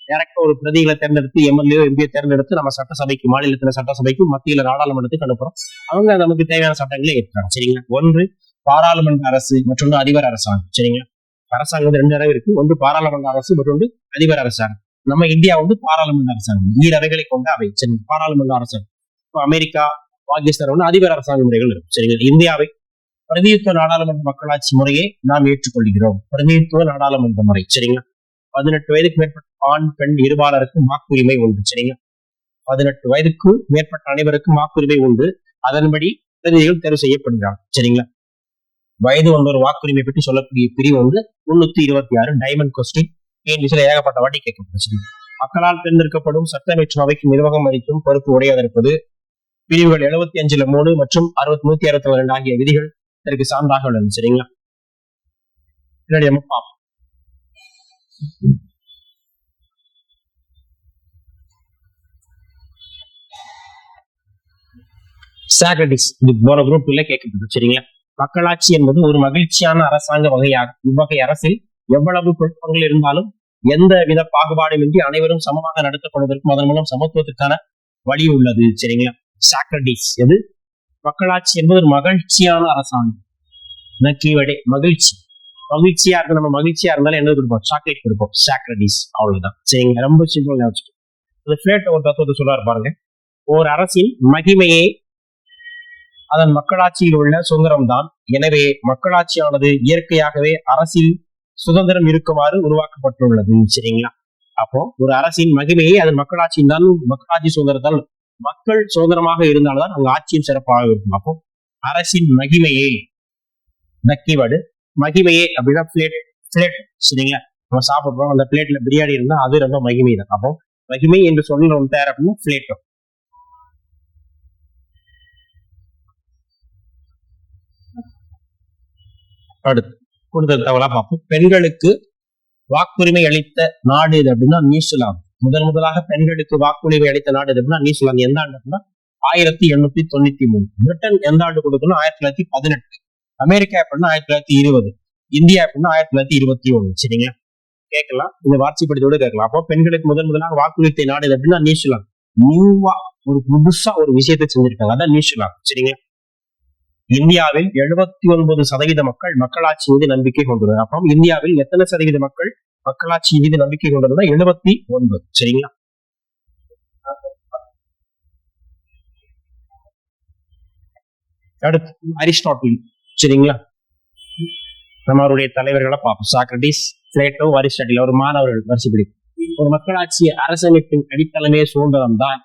டேரக்டா ஒரு பிரதிகளை தேர்ந்தெடுத்து எம்எல்ஏ எம்பியை தேர்ந்தெடுத்து நம்ம சட்டசபைக்கு, மாநிலத்துல சட்டசபைக்கு, மத்தியில நாடாளுமன்றத்துக்கு அனுப்புறோம். அவங்க நமக்கு தேவையான சட்டங்களை ஏற்றாங்க. சரிங்களா? ஒன்று பாராளுமன்ற அரசு, மற்றொன்று அதிபர் அரசாங்கம். சரிங்களா? அரசாங்கம் 2 அளவு இருக்கு. ஒன்று பாராளுமன்ற அரசு, மற்றொன்று அதிபர் அரசாங்கம். நம்ம இந்தியா பாராளுமன்ற அரசாங்கம். 2 அவைகளை கொண்ட அவை. சரி, பாராளுமன்ற அரசாங்கம். இப்போ அமெரிக்கா, பாகிஸ்தான் அதிபர் அரசாங்க முறைகள் இருக்கு. சரிங்களா? இந்தியாவை பிரதிநிதித்துவ நாடாளுமன்ற மக்களாட்சி முறையை நாம் ஏற்றுக்கொள்கிறோம். பிரதிநிதித்துவ நாடாளுமன்ற முறை. சரிங்களா? 18 வயதுக்கு மேற்பட்ட ஆண், பெண் இருபாலருக்கும் வாக்குரிமை உண்டு. சரிங்களா? 18 வயதுக்கு மேற்பட்ட அனைவருக்கும் வாக்குரிமை உண்டு. அதன்படி பிரதிநிதிகள் தேர்வு செய்யப்படுகிறாங்க. சரிங்களா? வயது ஒரு வாக்குரிமை பற்றி சொல்லக்கூடிய பிரிவு 326 டைமண்ட் கொஸ்டின். கேள்விசில ஏகப்பட்ட வாட்டி கேட்கப்பட்டுச்சு. மக்களால் தேர்ந்தெடுக்கப்படும் சட்டமேற்றும் அவைக்கு நிர்வாகம் அளிக்கும் பொறுப்பு உடையதற்பது பிரிவுகள் 75ல 3 மற்றும் 162 ஆகிய விதிகள் இதற்கு சான்றாக உள்ளது. சரிங்களா? பின்னாடி நம்ம பார்ப்போம். சாக்ரட்டிஸ் போன குரூப் கேட்கப்பட்டது. சரிங்களா? மக்களாட்சி என்பது ஒரு மகிழ்ச்சியான அரசாங்க வகையாகும். இவ்வகை அரசில் எவ்வளவு குழப்பங்கள் இருந்தாலும் எந்த வித பாகுபாடுமின்றி அனைவரும் சமமாக நடத்தப்படுவதற்கும் அதன் மூலம் சமத்துவத்திற்கான வழி உள்ளது. சரிங்களா? சாக்ரட்டிஸ் எது? மக்களாட்சி என்பது ஒரு மகிழ்ச்சியான அரசாங்கம். மகிழ்ச்சி. மகிழ்ச்சியா இருக்கு. நம்ம மகிழ்ச்சியா இருந்தாலும் என்ன கொடுப்போம்? சாக்லேட் கொடுப்போம். சாக்ரட்டிஸ். அவ்வளவுதான். சரிங்களா? ரொம்ப சிம்பிள். ஒரு தத்துவத்தை சொல்றாரு பாருங்க. ஒரு அரசின் மகிமையை அதன் மக்களாட்சியில் உள்ள சுதந்திரம் தான். எனவே மக்களாட்சியானது இயற்கையாகவே அரசில் சுதந்திரம் இருக்குமாறு உருவாக்கப்பட்டுள்ளது. சரிங்களா? அப்போ ஒரு அரசின் மகிமையை அதன் மக்களாட்சியின் தான், மக்களாட்சி சுதந்திரத்தால் மக்கள் சுதந்திரமாக இருந்தால்தான் அங்க ஆட்சியும் சிறப்பாக இருக்கும். அப்போ அரசின் மகிமையே நக்கிவாடு மகிமையே அப்படின்னா பிளேட். சரிங்களா? நம்ம சாப்பிடுறோம், அந்த பிளேட்ல பிரியாணி இருந்தா அது ரொம்ப மகிமை தான். அப்போ மகிமை என்று சொல்லி நம்ம தேர் அப்படின்னா பிளேட். அடுத்து கூடுதல் தகவலா பார்ப்போம். பெண்களுக்கு வாக்குரிமை அளித்த நாடு எது அப்படின்னா நியூசிலாந்து. முதலாக பெண்களுக்கு வாக்குரிமை அளித்த நாடு எது அப்படின்னா நியூசிலாந்து. எந்த ஆண்டு அப்படின்னா 1893. பிரிட்டன் எந்த ஆண்டு கொடுக்கணும்? 1918. அமெரிக்கா எப்படின்னா 1920. இந்தியா எப்படின்னா 1921. சரிங்களா? கேட்கலாம், இந்த வாட்சிப்படியோட கேட்கலாம். அப்போ பெண்களுக்கு முதலாக வாக்குரிமை நாடு எது அப்படின்னா நியூசிலாந்து. நியூவா ஒரு புதுசா ஒரு விஷயத்தை செஞ்சிருக்காங்க, அதான் நியூசிலாந்து. சரிங்களா? இந்தியாவில் 79% மக்கள் மக்களாட்சி மீது நம்பிக்கை கொண்டுள்ளனர். அப்போ இந்தியாவில் எத்தனை சதவீத மக்கள் மக்களாட்சி மீது நம்பிக்கை கொண்டுள்ளதா? 79. சரிங்களா? அடுத்து அரிஸ்டாட்டில். சரிங்களா? நம்ம அவருடைய தலைவர்களை பார்ப்போம். Socrates, Plato, Aristotle. ஒரு மாணவர்கள் வரிசைப்படி. ஒரு மக்களாட்சி அரசமைப்பின் அடித்தளமே சுதந்திரம் தான்.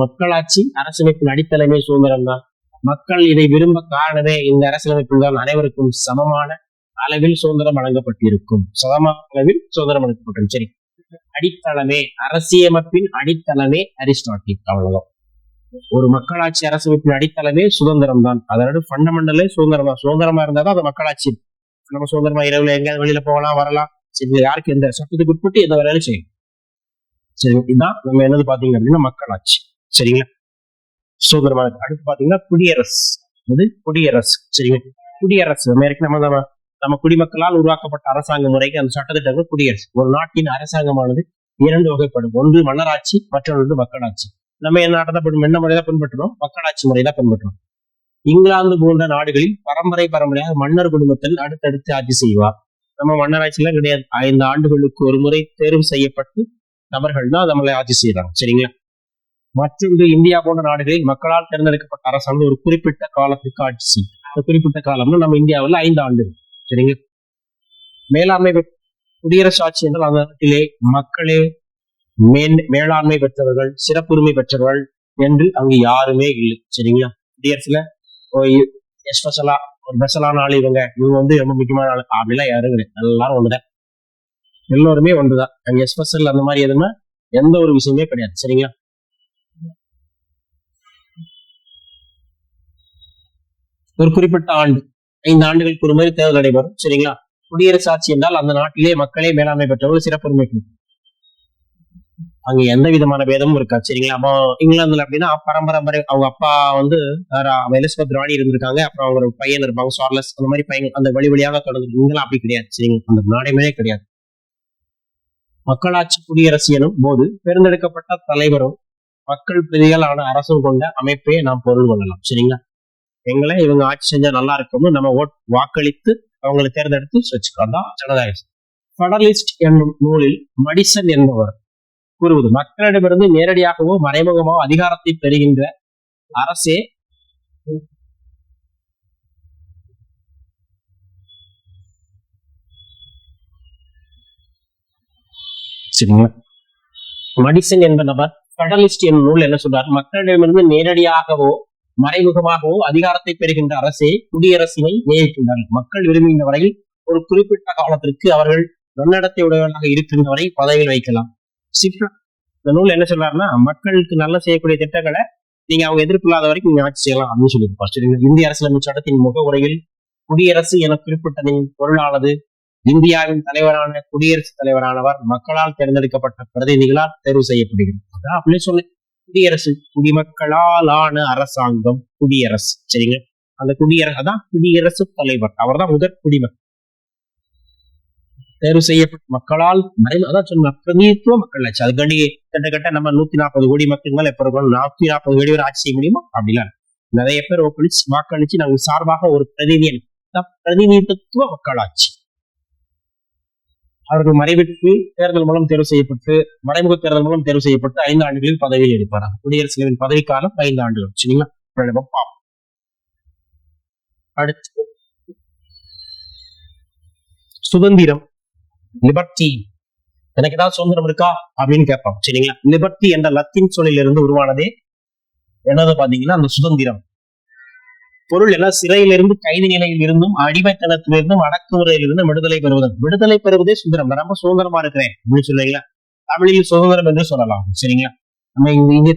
மக்களாட்சி அரசமைப்பின் அடித்தளமே சுதந்திரம் தான். மக்கள் இதை விரும்ப காரணமே இந்த அரசியலமைப்பில் தான் அனைவருக்கும் சமமான அளவில் சுதந்திரம் வழங்கப்பட்டிருக்கும். சமமான அளவில் சுதந்திரம் வழங்கப்பட்டிருக்கும். சரி, அடித்தளமே அரசியமைப்பின் அடித்தளமே அரிஸ்டாட்டில். அவ்வளவுதான். ஒரு மக்களாட்சி அரசமைப்பின் அடித்தளமே சுதந்திரம் தான். அதாவது ஃபண்டமெண்டலே சுதந்திரம் தான். சுதந்திரமா இருந்தா தான் அது மக்களாட்சி. நம்ம சுதந்திரமா இரவுல எங்கேயாவது வெளியில போகலாம், வரலாம். சரி, யாருக்கு எந்த சட்டத்துக்கு உட்பட்டு எந்த வேலையும் செய்யும். சரி, இதுதான் நம்ம என்னது பாத்தீங்க அப்படின்னா மக்களாட்சி. சரிங்களா? சுதந்திரமா இருக்கு. அடுத்து பாத்தீங்கன்னா குடியரசு. குடியரசு. சரிங்க? குடியரசு அமெரிக்க நம்ம குடிமக்களால் உருவாக்கப்பட்ட அரசாங்க முறைக்கு அந்த சட்டத்திட்டங்கள் குடியரசு. ஒரு நாட்டின் அரசாங்கமானது 2 வகைப்படும். ஒன்று மன்னராட்சி, மற்றொன்று மக்களாட்சி. நம்ம என்ன முறைதான் பின்பற்றுறோம்? மக்களாட்சி முறைதான் பின்பற்றுறோம். இங்கிலாந்து போன்ற நாடுகளில் பரம்பரையாக மன்னர் குடும்பத்தில் அடுத்தடுத்து ஆட்சி செய்வார். நம்ம மன்னராட்சியெல்லாம் கிடையாது. 5 ஆண்டுகளுக்கு ஒரு முறை தேர்வு செய்யப்பட்டு நபர்கள் தான் நம்மளை ஆட்சி செய்யறாங்க. சரிங்களா? மற்றொன்று இந்தியா போன்ற நாடுகளில் மக்களால் தேர்ந்தெடுக்கப்பட்ட அரசாங்கம் ஒரு குறிப்பிட்ட காலத்துக்கு ஆட்சி செய்யும். குறிப்பிட்ட காலம்னா நம்ம இந்தியாவில் 5 ஆண்டுகள். சரிங்க? மேலாண்மை குடியரசு ஆட்சி என்றால் அந்த நாட்டிலே மக்களே மேலாண்மை பெற்றவர்கள், சிறப்புரிமை பெற்றவர்கள் என்று அங்கு யாருமே இல்லை. சரிங்களா? குடியரசுல ஸ்பெஷலா ஒரு ஸ்பெஷலான ஆள் இவங்க ரொம்ப முக்கியமான ஆள் அப்படிலாம் யாரும் கிடையாது. எல்லாரும் ஒண்ணுதான், எல்லோருமே ஒன்றுதான். அங்க ஸ்பெஷல் அந்த மாதிரி எதுவுமே எந்த ஒரு விஷயமே கிடையாது. சரிங்களா? ஒரு குறிப்பிட்ட ஆண்டு 5 ஆண்டுகளுக்கு ஒரு முறை தேர்தல் நடைபெறும். சரிங்களா? குடியரசு ஆட்சி என்றால் அந்த நாட்டிலே மக்களே மேலாண்மை பெற்றவர்கள், சிறப்புரிமை. அங்க எந்த விதமான பேதமும் இருக்காது. சரிங்களா? அப்போ இங்கிலாந்துல அப்படின்னா பரம்பரை அவங்க அப்பா எலிசபெத் ராணி இருந்திருக்காங்க. அப்புறம் அவங்க பையன் இருப்பாங்க, சார்லஸ். அந்த மாதிரி பையன் அந்த வழியாக தொடர்ந்து. இங்கெல்லாம் அப்படி கிடையாது. சரிங்களா? அந்த நாடையுமே கிடையாது. மக்களாட்சி குடியரசு எனும் போது தேர்ந்தெடுக்கப்பட்ட தலைவரும் மக்கள் பிரதிகளான அரசும் கொண்ட அமைப்பே நாம் பொருள் கொள்ளலாம். சரிங்களா? எங்களை இவங்க ஆட்சி செஞ்சா நல்லா இருக்கும்னு நம்ம வாக்களித்து அவங்களை தேர்ந்தெடுத்து வச்சுக்கலாம். தான் ஜனநாயகம். ஃபெடரலிஸ்ட் என்னும் நூலில் மடிசன் என்பவர் கூறுவது, மக்களிடமிருந்து நேரடியாகவோ மறைமுகமாகவோ அதிகாரத்தை பெறுகின்ற அரசே சரிங்களா? மடிசன் என்ற நபர் ஃபெடரலிஸ்ட் என்னும் நூல் என்ன சொல்றார்? மக்களிடமிருந்து நேரடியாகவோ மறைமுகமாகவோ அதிகாரத்தை பெறுகின்ற அரசே குடியரசினை நியமிக்கின்றார்கள். மக்கள் விரும்புகின்ற வரையில் ஒரு குறிப்பிட்ட காலத்திற்கு அவர்கள் நன்னடத்தை உடையவர்களாக இருக்கின்ற வரை பதவியில் வைக்கலாம். இந்த நூல் என்ன சொல்றாருன்னா, மக்களுக்கு நல்ல செய்யக்கூடிய திட்டங்களை நீங்க அவங்க எதிர்ப்பு இல்லாத வரைக்கும் நீங்க ஆட்சி செய்யலாம் அப்படின்னு சொல்லியிருப்பார். இந்திய அரசியலமைப்பு சட்டத்தின் முகவுரையில் குடியரசு என குறிப்பிட்டதின் பொருளானது இந்தியாவின் தலைவரான குடியரசுத் தலைவரானவர் மக்களால் தேர்ந்தெடுக்கப்பட்ட பிரதிநிதிகளால் தேர்வு செய்யப்படுகிறது. அதான் அப்படின்னு சொல்லி குடியரசு குடிமக்களால் ஆன அரசாங்கம் குடியரசு. சரிங்க? அந்த குடியரசு அதான் குடியரசு தலைவர். அவர் தான் முதற் குடிமக்கள். தேர்வு செய்யப்பட்ட மக்களால் அதான் சொன்ன பிரதிநிதித்துவ மக்கள் ஆட்சி. அதுக்காண்டி கிட்டத்தட்ட நம்ம 140 கோடி மக்கள் மேல எப்ப இருக்கணும், 140 கோடி பேர் ஆட்சி செய்ய முடியுமா? அப்படிலாம் நிறைய பேர் வாக்களிச்சு நாங்க சார்பாக ஒரு பிரதிநிதித்துவ மக்களாட்சி. அவர்கள் மறைவிற்கு தேர்தல் மூலம் தேர்வு செய்யப்பட்டு, மறைமுக தேர்தல் மூலம் தேர்வு செய்யப்பட்டு 5 ஆண்டுகளில் பதவியில் எடுப்பார். குடியரசுத் தலைவரின் பதவிக்காலம் 5 ஆண்டுகள். சரிங்களா? அடுத்து சுதந்திரம், லிபர்ட்டி. எனக்கு ஏதாவது சுதந்திரம் இருக்கா அப்படின்னு கேட்பான். சரிங்களா? லிபர்ட்டி என்ற லத்தீன் சொல்லிலிருந்து உருவானதே என்னது பாத்தீங்கன்னா அந்த சுதந்திரம். பொருள் எல்லாம் சிறையிலிருந்து, கைது நிலையில் இருந்தும், அடிமைத்தனத்திலிருந்தும், அடக்குமுறையிலிருந்தும் விடுதலை பெறுவது. விடுதலை பெறுவதே சுதந்திரம். நான் ரொம்ப சுதந்திரமா இருக்கிறேன் அப்படின்னு சொல்லுவீங்களா? தமிழில் சுதந்திரம் என்று சொல்லலாம். சரிங்களா? நம்ம இந்திய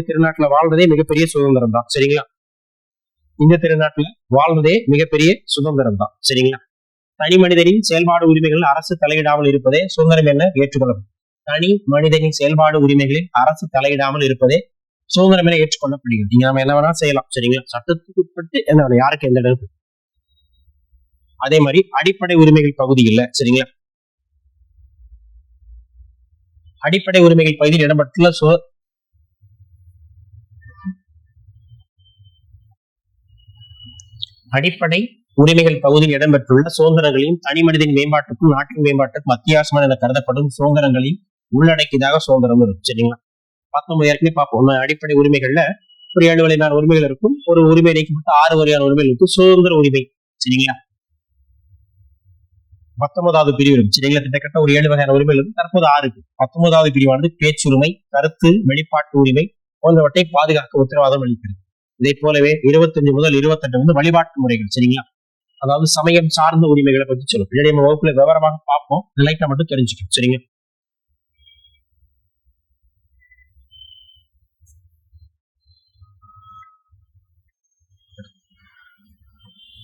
திருநாட்டுல வாழ்றதே மிகப்பெரிய சுதந்திரம் தான். சரிங்களா? இந்திய திருநாட்டுல வாழ்வதே மிகப்பெரிய சுதந்திரம் தான். சரிங்களா? தனி மனிதனின் செயல்பாடு உரிமைகள் அரசு தலையிடாமல் இருப்பதே சுதந்திரம் என ஏற்றுக்கொள்ளும். தனி மனிதனின் செயல்பாடு உரிமைகளில் அரசு தலையிடாமல் இருப்பதே சுதந்திரம் என ஏற்றுக்கொள்ளப்படுகிறது. நீங்க நம்ம என்ன வேணா செய்யலாம். சரிங்களா? சட்டத்துக்கு உட்பட்டு என்ன, யாருக்கு எந்த இடத்துல. அதே மாதிரி அடிப்படை உரிமைகள் பகுதி இல்ல. சரிங்களா? அடிப்படை உரிமைகள் பகுதியில் இடம்பெற்றுள்ள அடிப்படை உரிமைகள் பகுதியில் இடம்பெற்றுள்ள சுதந்திரங்களையும் தனி மனிதன் மேம்பாட்டுக்கும் நாட்டின் மேம்பாட்டுக்கும் அத்தியாவசியமான என கருதப்படும் சுதந்திரங்களையும் உள்ளடக்கியதாக சுதந்திரம் இருக்கும். சரிங்களா? 19 ஏற்கனவே பார்ப்போம். அடிப்படை உரிமைகள்ல ஒரு 7 வகையான உரிமைகள் இருக்கும். ஒரு உரிமை நீக்கப்பட்டு 6 வகையான உரிமைகள் இருக்கும். சுதந்திர உரிமை. சரிங்களா? 19வது பிரிவு இருக்கும். சரிங்களா? கிட்டத்தட்ட ஒரு 7 வகையான உரிமைகள் இருக்கும். தற்போது 6 இருக்கு. 19வது பிரிவானது பேச்சுரிமை, கருத்து வெளிப்பாட்டு உரிமை போன்றவற்றை பாதுகாக்க உத்தரவாதம் அளிக்கிறது. இதே போலவே 25 முதல் 28 வழிபாட்டு முறைகள். சரிங்களா? அதாவது சமயம் சார்ந்த உரிமைகளை பற்றி சொல்லும். பின்னாடி நம்ம வகுப்புல விவரமாக பார்ப்போம். லைட்டா மட்டும் தெரிஞ்சுக்கணும். சரிங்க?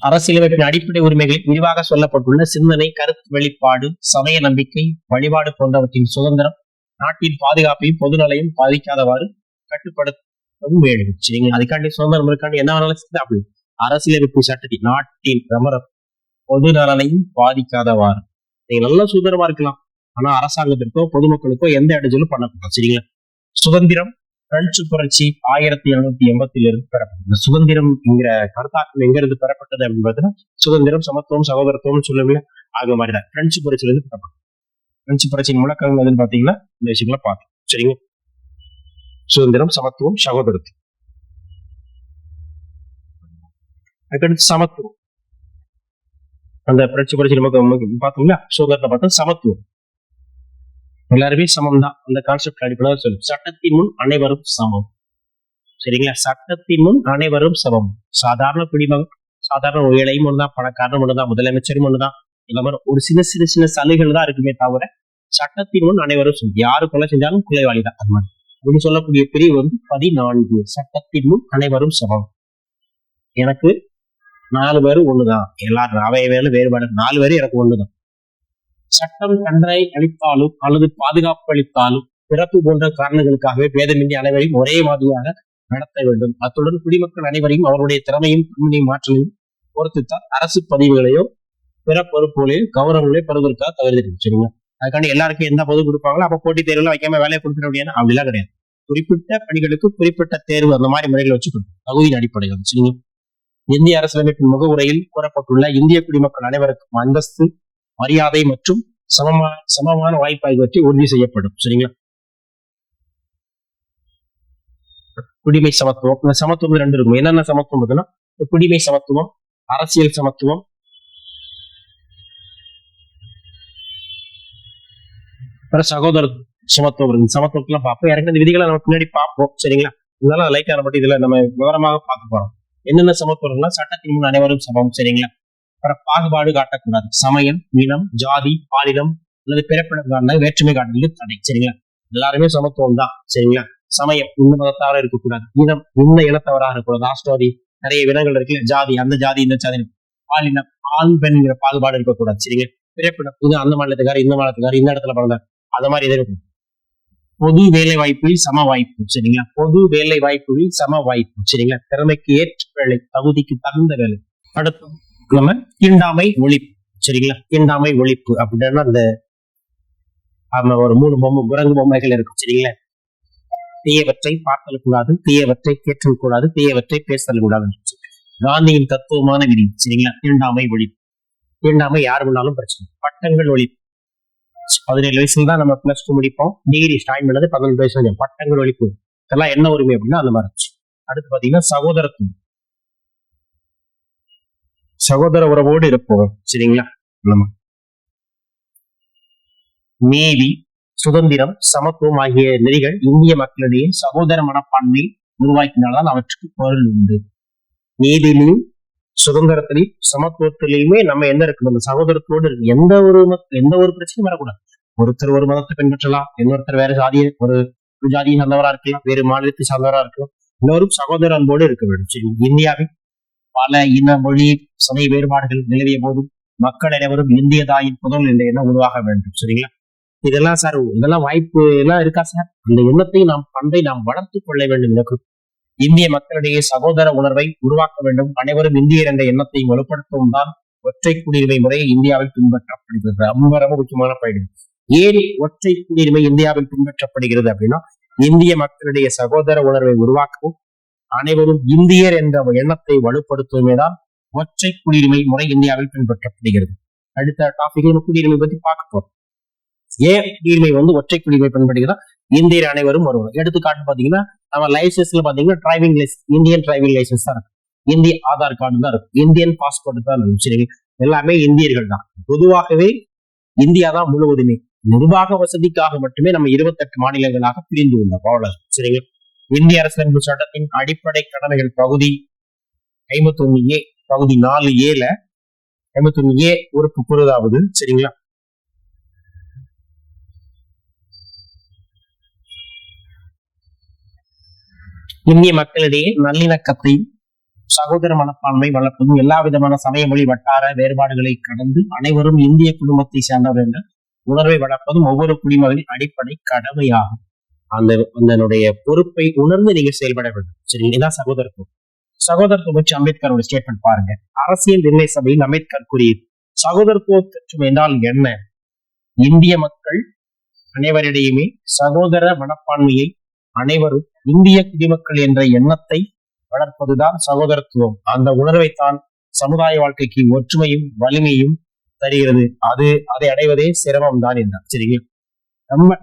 அரசியலமைப்பின் அடிப்படை உரிமைகளில் விரிவாக சொல்லப்பட்டுள்ள சிந்தனை, கருத்து வெளிப்பாடு, சமய நம்பிக்கை, வழிபாடு போன்றவற்றின் சுதந்திரம் நாட்டின் பாதுகாப்பையும் பொதுநலையும் பாதிக்காதவாறு கட்டுப்படுத்தவும் வேண்டும். சரிங்க? அதுக்காண்டி சுதந்திரம் இருக்காண்டி என்ன வேணாலும் அப்படி அரசியலமைப்பு சட்டத்தில் நாட்டின் பிரமரம் பொது நலனையும் பாதிக்காதவாறு நீங்க நல்லா சுதந்திரமா இருக்கலாம். ஆனா அரசாங்கத்திற்கோ பொதுமக்களுக்கோ எந்த இடைஞ்சலும் பண்ணக்கூடாது. சரிங்களா? சுதந்திரம் பிரெஞ்சு புரட்சி 1780 பெறப்பட்டது. சுதந்திரம் என்கிற கருத்தாக்கம் எங்க இருந்து பெறப்பட்டது அப்படின்னு சுதந்திரம், சமத்துவம், சகோதரத்துவம் சொல்லுவீங்க. அது மாதிரிதான் பிரெஞ்சு புரட்சியில இருந்து பெறப்பட்டது. பிரெஞ்சு புரட்சியின் முழக்கம் எதுன்னு பாத்தீங்கன்னா இந்த விஷயங்களை பார்த்தோம். சரிங்க? சுதந்திரம், சமத்துவம், சகோதரத்துவம். அதுக்கடுத்து சமத்துவம். அந்த புரட்சி நமக்கு பார்த்தோம்ல, சுதந்திரத்தை பார்த்தா சமத்துவம். எல்லாருமே சமம் தான். அந்த கான்செப்ட் அடிப்படையாக சொல்லும். சட்டத்தின் முன் அனைவரும் சமம். சரிங்களா? சட்டத்தின் முன் அனைவரும் சமம். சாதாரண குடிமகன், சாதாரண ஏழையும் ஒண்ணுதான், பணக்காரனும் ஒண்ணுதான், முதலமைச்சரும் ஒண்ணுதான். இந்த மாதிரி ஒரு சின்ன சலுகைகள் தான் இருக்குமே தவிர சட்டத்தின் முன் அனைவரும் சமம். யாரு கொலை செஞ்சாலும் கொலைவாளி தான். அது மாதிரி அப்படின்னு சொல்லக்கூடிய பிரிவு 14. சட்டத்தின் முன் அனைவரும் சமம். எனக்கு 4 பேரும் ஒண்ணுதான். எல்லாரும் அவை வேலை வேறுபாடு 4 பேரும் எனக்கு ஒண்ணுதான். சட்டம் தண்டனை அளித்தாலும் அல்லது பாதுகாப்பு அளித்தாலும் பிறப்பு போன்ற காரணங்களுக்காகவே பேதமின்றி அனைவரையும் ஒரே மாதிரியாக நடத்த வேண்டும். அத்துடன் குடிமக்கள் அனைவரையும் அவருடைய திறமையும் தன்மையும் மாற்றலையும் பொறுத்துத்தான் அரசு பதிவுகளையோ பிற பொறுப்புகளையோ கௌரவங்களையோ பெறுவதற்காக தவிர்த்து. சரிங்களா? அதுக்காண்டி எல்லாருக்கும் எந்த பொது கொடுப்பாங்களோ அப்ப போட்டித் தேர்வுல வைக்காம வேலையை கொடுத்துட முடியாது. அப்படிலாம் கிடையாது. குறிப்பிட்ட பணிகளுக்கு குறிப்பிட்ட தேர்வு அந்த மாதிரி முறைகளை வச்சு தகுதியின் அடிப்படையில். சரிங்களா? இந்திய அரசியலமைப்பின் முகவுரையில் கூறப்பட்டுள்ள இந்திய குடிமக்கள் அனைவருக்கும் அந்தஸ்து, மரியாதை மற்றும் சமமான வாய்ப்பு ஆகியவற்றை உறுதி செய்யப்படும். சரிங்களா? குடிமை சமத்துவம். இந்த சமத்துவம் 2 இருக்கும். என்னென்ன சமத்துவம் இருக்குன்னா குடிமை சமத்துவம், அரசியல் சமத்துவம், சகோதர சமத்துவம் இருக்கு. சமத்துவத்தெல்லாம் பார்ப்போம். யாருக்கு இந்த விதிகளை நம்ம பின்னாடி பார்ப்போம். சரிங்களா? இதெல்லாம் லைட்டான மட்டும் இதுல நம்ம விவரமாக பார்க்க போறோம். என்னென்ன சமத்துவம்னா சட்டத்தின் முன் அனைவரும் சமம். சரிங்களா? அப்புறம் பாகுபாடு காட்டக்கூடாது. சமயம், இனம், ஜாதி, பாலினம் அல்லது பிறப்பிடங்கான வேற்றுமை காட்டுறது தடை. சரிங்களா? எல்லாருமே சமத்துவம் தான். சரிங்களா? சமயம் இந்த மதத்தவராக இருக்கக்கூடாது. இனம் இந்த இனத்தவராக இருக்கக்கூடாது. ஆஸ்ட்ரோதி நிறைய இனங்கள் இருக்கு. ஜாதி அந்த ஜாதி இந்த ஜாதி. பாலினம் ஆண் பெண்ங்கிற பாகுபாடு இருக்கக்கூடாது. சரிங்க? பிறப்பிடம் இது அந்த மாநிலத்துக்காரு இந்த மாநிலத்துக்காரு இந்த இடத்துல பிறந்தார் அந்த மாதிரி இது இருக்கும். பொது வேலை வாய்ப்புகளில் சம வாய்ப்பு. சரிங்களா? பொது வேலை வாய்ப்புகளில் சம வாய்ப்பு. சரிங்களா? திறமைக்கு ஏற்ற வேலை, தகுதிக்கு தகுந்த வேலை. அடுத்து நம்ம தீண்டாமை ஒழிப்பு. சரிங்களா? தீண்டாமை ஒழிப்பு அப்படின்னா அந்த ஒரு 3 குரங்கு பொம்மைகள் இருக்கும். சரிங்களா? தீயவற்றை பார்த்தல் கூடாது, தீயவற்றை கேட்டல் கூடாது, தீயவற்றை பேசல் கூடாது. காந்தியின் தத்துவமான விதி. சரிங்களா? தீண்டாமை ஒழிப்பு. தீண்டாமை யாரு பண்ணாலும் பிரச்சனை. பட்டங்கள் ஒழிப்பு. 17 வயசுல தான் நம்ம +2 முடிப்போம். டிகிரி ஸ்டார்ட் பண்ணது 18 வயசு. பட்டங்கள் ஒழிப்பு இதெல்லாம் என்ன உரிமை அப்படின்னா அந்த மாதிரி. அடுத்து பாத்தீங்கன்னா சகோதரத்துவம். சகோதர உறவோடு இருப்போம். சரிங்களா? நம்ம நீதி, சுதந்திரம், சமத்துவம் ஆகிய நெறிகள் இந்திய மக்களிடையே சகோதர மனப்பான்மை உருவாக்கினால்தான் அவற்றுக்கு பொருள் உண்டு. நீதியிலையும் சுதந்திரத்திலையும் சமத்துவத்திலையுமே நம்ம என்ன இருக்கு, நம்ம சகோதரத்தோடு இருக்கு. எந்த ஒரு பிரச்சனையும் வரக்கூடாது. ஒருத்தர் ஒரு மதத்தை பின்பற்றலாம், இன்னொருத்தர் வேற ஜாதியை ஒரு ஜாதியை சார்ந்தவரா இருக்கலாம், வேறு மாநிலத்தை சார்ந்தவரா இருக்கலாம். எல்லோரும் சகோதர அன்போடு இருக்க வேண்டும். சரி, இந்தியாவில் பல இன, மொழி, சமய வேறுபாடுகள் நிலவிய போதும் மக்கள் அனைவரும் இந்திய தாயின் புதல் என்ற எண்ணம் உருவாக வேண்டும். சரிங்களா? இதெல்லாம் சார், இதெல்லாம் வாய்ப்பு எல்லாம் இருக்கா சார்? அந்த எண்ணத்தை நாம் வளர்த்துக் கொள்ள வேண்டும். எனக்கு இந்திய மக்களிடையே சகோதர உணர்வை உருவாக்க வேண்டும். அனைவரும் இந்தியர் என்ற எண்ணத்தை வலுப்படுத்தவும் தான் ஒற்றை குடியுரிமை முறை இந்தியாவில் பின்பற்றப்படுகிறது. ரொம்ப முக்கியமான பயன். ஏன் ஒற்றை குடியுரிமை இந்தியாவில் பின்பற்றப்படுகிறது அப்படின்னா, இந்திய மக்களிடையே சகோதர உணர்வை உருவாக்கவும் அனைவரும் இந்தியர் என்ற எண்ணத்தை வலுப்படுத்துவமே தான் ஒற்றை குடியுரிமை முறை இந்தியாவில் பின்பற்றப்படுகிறது. அடுத்த டாபிக் குடியுரிமை பத்தி பார்க்க போறோம். ஏன் குடியுரிமை ஒற்றை குடியுரிமை பயன்படுகிறதா? இந்தியர் அனைவரும் வருவாங்க. எடுத்துக்காட்டு பாத்தீங்கன்னா, நம்ம லைசன்ஸ்ல பாத்தீங்கன்னா driving licence, Indian driving licence தான் இருக்கும், இந்திய ஆதார் கார்டு தான் இருக்கும், இந்தியன் பாஸ்போர்ட் தான் இருக்கும். சரி, எல்லாமே இந்தியர்கள் தான். பொதுவாகவே இந்தியா தான் முழுவதுமே. நிர்வாக வசதிக்காக மட்டுமே நம்ம 28 மாநிலங்களாக பிரிந்து உள்ளோம். அவ்வளவு. சரிங்க. இந்திய அரசியலமைப்பு சட்டத்தின் அடிப்படை கடமைகள் பகுதி 51A பகுதி 4A 51A உறுப்பு கூறுதாவது. சரிங்களா? இந்திய மக்களிடையே நல்லிணக்கத்தை, சகோதர மனப்பான்மை வளர்ப்பதும், எல்லா விதமான சமய, மொழி, வட்டார வேறுபாடுகளை கடந்து அனைவரும் இந்திய குடும்பத்தை சேர்ந்தவர் என்ற உணர்வை வளர்ப்பதும் ஒவ்வொரு குடிமகனின் அடிப்படை கடமையாகும். அதனுடைய பொறுப்பை உணர்ந்து நீங்க செயல்பட வேண்டும். சரி, இதான் சகோதரத்துவம். சகோதரத்துவம் வச்சு அம்பேத்கரோட ஸ்டேட்மெண்ட் பாருங்க. அரசியல் நிர்ணய சபையில் அம்பேத்கர் கூறியது சகோதரத்துவம் என்றால் என்ன? இந்திய மக்கள் அனைவரிடையுமே சகோதர மனப்பான்மையை, அனைவரும் இந்திய குடிமக்கள் என்ற எண்ணத்தை வளர்ப்பதுதான் சகோதரத்துவம். அந்த உணர்வைத்தான் சமுதாய வாழ்க்கைக்கு ஒற்றுமையும் வலிமையும் தருகிறது. அதை அடைவதே சிரமம் தான் என்றார். சரிங்களா? நம்ம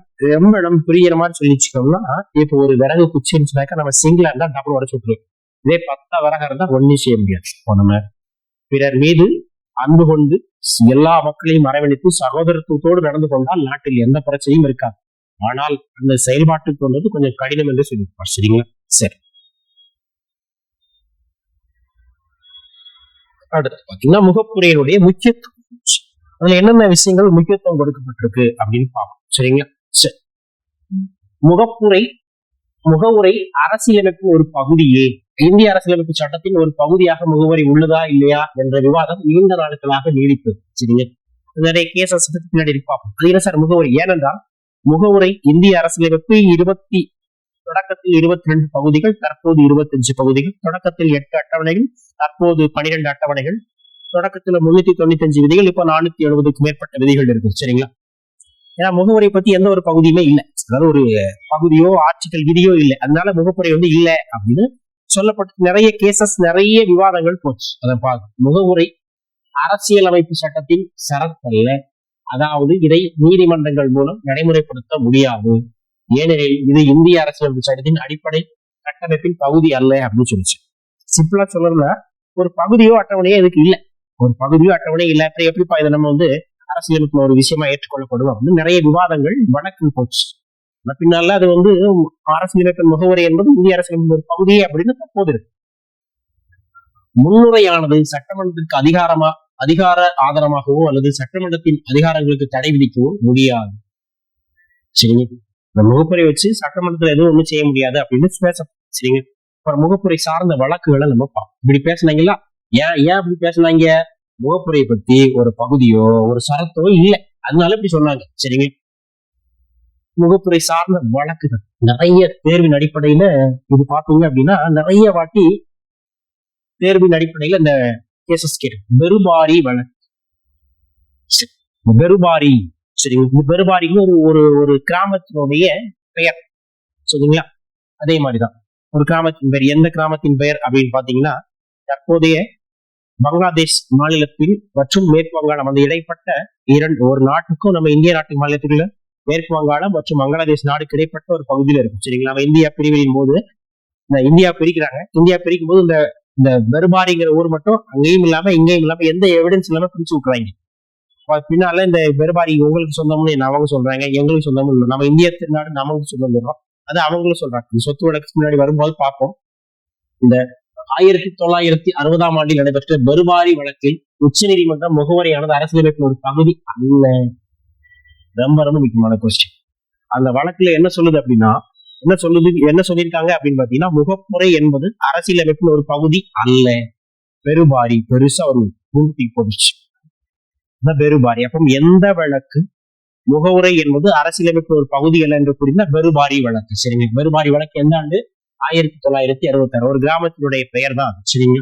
புரியுற மாதிரி சொல்லி வச்சுக்கோம்னா, இப்ப ஒரு விறகு குச்சின்னு சொன்னாக்கா நம்ம சிங்கிளா இருந்தா டப்புனு உடச்சு விட்டுருவோம். இதே 10 விறகா இருந்தா ஒன்னும் செய்ய முடியாது. நம்ம பிறர் மீது அன்பு கொண்டு எல்லா மக்களையும் அரவணைத்து சகோதரத்துவத்தோடு நடந்து கொண்டால் நாட்டில் எந்த பிரச்சனையும் இருக்காது. ஆனால் அந்த செயல்பாட்டுக்கு வந்தது கொஞ்சம் கடினம் என்று சொல்லியிருப்பார். சரிங்களா? சரி, அடுத்து பாத்தீங்கன்னா முகப்புரையினுடைய முக்கியத்துவம், அதுல என்னென்ன விஷயங்கள் முக்கியத்துவம் கொடுக்கப்பட்டிருக்கு அப்படின்னு பார்ப்போம். சரிங்களா? சரி, முகவுரை அரசியலமைப்பின் ஒரு பகுதியே. இந்திய அரசியலமைப்பு சட்டத்தின் ஒரு பகுதியாக முகவுரை உள்ளதா இல்லையா என்ற விவாதம் நீண்ட நாட்களாக நீடித்தது. சரிங்க, நிறைய கேசஸ் பின்னாடி பார்ப்போம். அது என்ன சார் முகவுரை? ஏனென்றால் முகவுரை இந்திய அரசியலமைப்பு தொடக்கத்தில் 22 பகுதிகள், தற்போது 25 பகுதிகள், தொடக்கத்தில் 8 அட்டவணைகள், தற்போது 12 அட்டவணைகள், தொடக்கத்துல 395 விதிகள், இப்ப 470க்கு மேற்பட்ட விதிகள் இருக்கு. சரிங்களா? ஏன்னா முகவுரை பத்தி எந்த ஒரு பகுதியுமே இல்லை, அதாவது ஒரு பகுதியோ ஆர்டிகல் விதியோ இல்லை. அதனால முகப்புரை இல்லை அப்படின்னு சொல்லப்பட்டு நிறைய கேசஸ், நிறைய விவாதங்கள் போச்சு. அதை பார்க்க முகவுரை அரசியலமைப்பு சட்டத்தின் சரத்தல்ல, அதாவது இதை நீதிமன்றங்கள் மூலம் நடைமுறைப்படுத்த முடியாது. ஏனெனில் இது இந்திய அரசியலமைப்பு சட்டத்தின் அடிப்படை கட்டமைப்பின் பகுதி அல்ல அப்படின்னு சொல்லிச்சு. சிம்பிளா சொல்லணும்னா, ஒரு பகுதியோ அட்டவணையோ இதுக்கு இல்லை. ஒரு பகுதியோ அட்டவணையோ இல்லை, எப்படிப்பா இதை நம்ம அரசியலுக்கு ஒரு விஷயமா ஏற்றுக்கொள்ளப்படும் அப்படின்னு நிறைய விவாதங்கள் வழக்கு போச்சு. பின்னால அது அரசியலமைப்பின் முகவரி என்பது இந்திய அரசியலமைப்பு ஒரு பகுதியே அப்படின்னு தற்போது இருக்கு. முன்னுரையானது சட்டமன்றத்திற்கு அதிகார ஆதாரமாகவோ அல்லது சட்டமன்றத்தின் அதிகாரங்களுக்கு தடை விதிக்கவோ முடியாது. சரிங்க, இந்த முகப்புரை வச்சு சட்டமன்றத்துல எதுவும் ஒண்ணும் செய்ய முடியாது அப்படின்னு பேச. சரிங்க, அப்புறம் முகப்புரை சார்ந்த வழக்குகளை நம்ம பார்ப்போம். இப்படி பேசினாங்களா, ஏன் அப்படி பேசினாங்க? முகப்புரையை பத்தி ஒரு பகுதியோ ஒரு சரத்தோ இல்லை, அதனால இப்படி சொன்னாங்க. சரிங்க, முகப்புரை சார்ந்த வழக்குகள் நிறைய தேர்வின் அடிப்படையில இது பார்த்தீங்க அப்படின்னா நிறைய வாட்டி தேர்வின் அடிப்படையில இந்த கேசஸ் கேட்டு பெருபாரி வழக்கு. பெருபாரி, சரிங்க, பெருபாரிக்கு ஒரு கிராமத்தினுடைய பெயர். சரிங்களா? அதே மாதிரிதான் ஒரு கிராமத்தின் பெயர். எந்த கிராமத்தின் பெயர் அப்படின்னு பாத்தீங்கன்னா, தற்போதைய பங்களாதேஷ் மாநிலத்தில் மற்றும் மேற்கு வங்காளம், அந்த இடைப்பட்ட ஒரு நாட்டுக்கும் நம்ம இந்திய நாட்டு மாநிலத்தில் மேற்கு வங்காளம் மற்றும் பங்களாதேஷ் நாடுக்கு இடைப்பட்ட ஒரு பகுதியில இருக்கும். சரிங்களா? நம்ம இந்தியா பிரிவின் போது இந்தியா பிரிக்கிறாங்க. இந்தியா பிரிக்கும் போது இந்த இந்த பெருபாரிங்கிற ஊர் மட்டும் அங்கேயும் இல்லாம இங்கேயும் இல்லாம எந்த எவிடன்ஸ் இல்லாம பிரிச்சு விட்டுறாங்க. பின்னால இந்த பெருபாரி உங்களுக்கு சொந்தம்னு அவங்க சொல்றாங்க, எங்களுக்கு சொந்தமும் இல்லை, நம்ம இந்திய திருநாடு நமக்கு சொந்தம் சொல்றோம், அது அவங்களும் சொல்றாங்க. சொத்து வழக்கு முன்னாடி வரும்போது பார்ப்போம். இந்த 1960ஆம் ஆண்டில் நடைபெற்ற பெருபாரி வழக்கில் உச்ச நீதிமன்றம் முகவரியானது அரசியலமைப்பின் ஒரு பகுதி அல்ல. ரொம்ப ரொம்ப முக்கியமான கொஸ்டின். அந்த வழக்குல என்ன சொல்லுது அப்படின்னா, என்ன சொல்லியிருக்காங்க அப்படின்னு பாத்தீங்கன்னா, முகப்புரை என்பது அரசியலமைப்பின் ஒரு பகுதி அல்ல. பெருபாரி பெருசா ஒரு பூர்த்தி போடுச்சு பெருபாரி. அப்போ எந்த வழக்கு முகவுரை என்பது அரசியலமைப்பு ஒரு பகுதி அல்ல என்று கூறினா பெருபாரி வழக்கு. சரிங்க. பெருபாரி வழக்கு எந்த ஆண்டு? 1966. ஒரு கிராமத்தினுடைய பெயர் தான் அது. சரிங்க.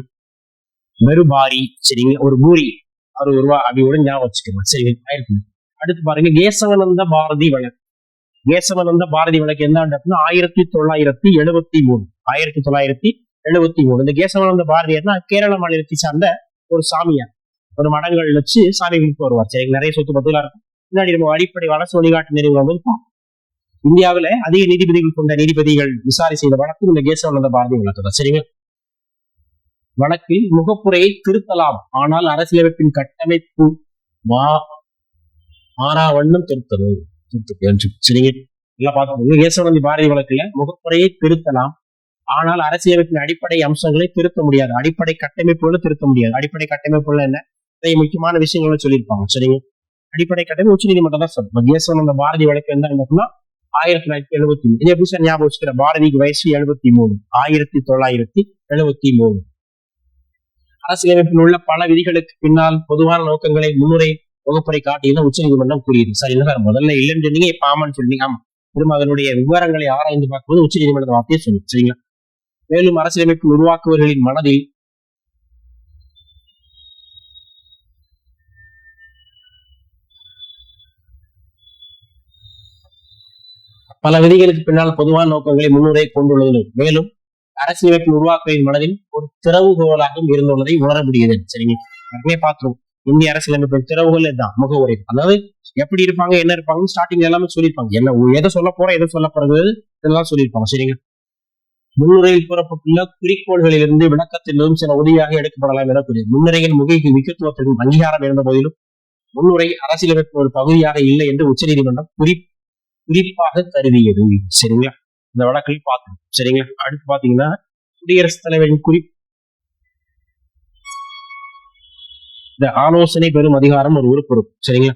பெருபாரி. சரிங்க. ஒரு பூரி ஒரு ரூபா அப்படியோட ஞாபகம் வச்சுக்கணும். சரிங்க. அடுத்து பாருங்க, கேசவனந்த பாரதி வழக்கு. கேசவனந்த பாரதி வழக்கு எந்த ஆண்டு அப்படின்னா 1973. 1973. இந்த கேசவனந்த பாரதியார்னா கேரள மாநிலத்தை சார்ந்த ஒரு சாமியார். ஒரு மடங்கள் வச்சு சாமி கும்பிட்டு வருவார். சரி. நிறைய சொத்து பத்துகளா இருக்கும். முன்னாடி நம்ம அடிப்படை வளர்ச்சி வழிகாட்டு நிறுவனம் வந்து இந்தியாவில அதிக நீதிபதிகள் கொண்ட நீதிபதிகள் விசாரணை செய்த வழக்கு இந்த கேசவனந்த பாரதி வழக்கு தான். சரிங்க. வழக்கில் முகப்புரையை திருத்தலாம், ஆனால் அரசியலமைப்பின் கட்டமைப்பு மாறாவண்ணம் திருத்தணும். சரிங்க. எல்லாம் பார்த்து கேசவனந்த பாரதி வழக்குல முகப்புரையை திருத்தலாம், ஆனால் அரசியலமைப்பின் அடிப்படை அம்சங்களை திருத்த முடியாது. அடிப்படை கட்டமைப்புகளை திருத்த முடியாது. அடிப்படை கட்டமைப்புகள் என்ன முக்கியமான விஷயங்களும் சொல்லியிருப்பாங்க. சரிங்க. அடிப்படை கட்டமைப்பு உச்ச நீதிமன்றம் தான் சொல்லும். கேசவனந்த பாரதி வழக்கு என்ன அப்படின்னா 1973. இது எப்படி சார் ஞாபகம் வச்சுக்கிற? பாரதிக்கு வயசு 73. 1973. அரசியலமைப்பில் உள்ள பல விதிகளுக்கு பின்னால் பொதுவான நோக்கங்களை முன்னுரை வகுப்பறை காட்டியதான் உச்ச நீதிமன்றம் கூறியது. சரி. என்ன சார் முதல்ல இல்லைன்னு சொன்னீங்க, இப்ப ஆமான்னு சொன்னீங்க. ஆமா. திரும்ப அதனுடைய விவரங்களை ஆராய்ந்து பார்க்கும்போது உச்ச நீதிமன்ற வார்த்தையை சொல்லும். சரிங்களா. மேலும் அரசியலமைப்பு உருவாக்குவர்களின் மனதில் பல விதிகளுக்கு பின்னால் பொதுவான நோக்கங்களை முன்னுரை கொண்டுள்ளது. மேலும் அரசியலமைப்பின் உருவாக்குவரின் மனதில் ஒரு திறவுகோலாகவும் இருந்துள்ளதை உணர முடியுது. சரிங்க. பார்த்துருவோம். இந்திய அரசியலமைப்பின் திறவுகோல் தான் முகவுரை. அதாவது எப்படி இருப்பாங்க, என்ன இருப்பாங்க, ஸ்டார்டிங் எல்லாமே சொல்லியிருப்பாங்க. என்ன எதை சொல்ல போறோம், எதை சொல்ல போறது, இதெல்லாம் சொல்லியிருப்பாங்க. சரிங்க. முன்னுரையில் கூறப்பட்டுள்ள குறிக்கோள்களிலிருந்து விளக்கத்திலும் சில உதவியாக எடுக்கப்படலாம் என கூறியது. முன்னுரையின் முக்கியத்துவத்திற்கும் அங்கீகாரம் இருந்த போதிலும் முன்னுரை அரசியலமைப்பின் ஒரு பகுதியாக இல்லை என்று உச்ச நீதிமன்றம் குறிப்பாக கருதியது. சரிங்களா. இந்த வழக்கில் பார்க்கணும். சரிங்களா. அடுத்து பாத்தீங்கன்னா குடியரசுத் தலைவரின் இந்த ஆலோசனை பெறும் அதிகாரம் ஒரு உறுப்பு. சரிங்களா.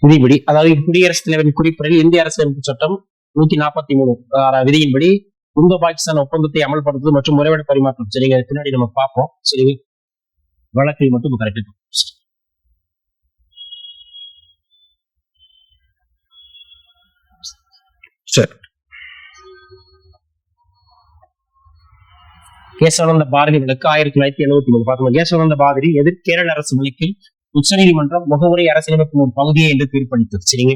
விதிப்படி, அதாவது குடியரசுத் தலைவரின் குறிப்பிடல் இந்திய அரசியலமைப்பு சட்டம் 143 விதியின்படி இந்தோ பாகிஸ்தான் ஒப்பந்தத்தை அமல்படுத்துவது மற்றும் உறைவிட பரிமாற்றம். சரிங்க. பின்னாடி நம்ம பார்ப்போம். சரிங்க. வழக்கை மட்டும் கரெக்ட். சரி. கேசவனந்த பாரதி வழக்கு 1973. பார்த்தோம். கேசவனந்த பாரதி எதிர் கேரள அரசு வழக்கில் உச்ச நீதிமன்றம் முகவுரை அரசியலமைப்பின் ஒரு பகுதியை என்று தீர்ப்பளித்தது. சரிங்க.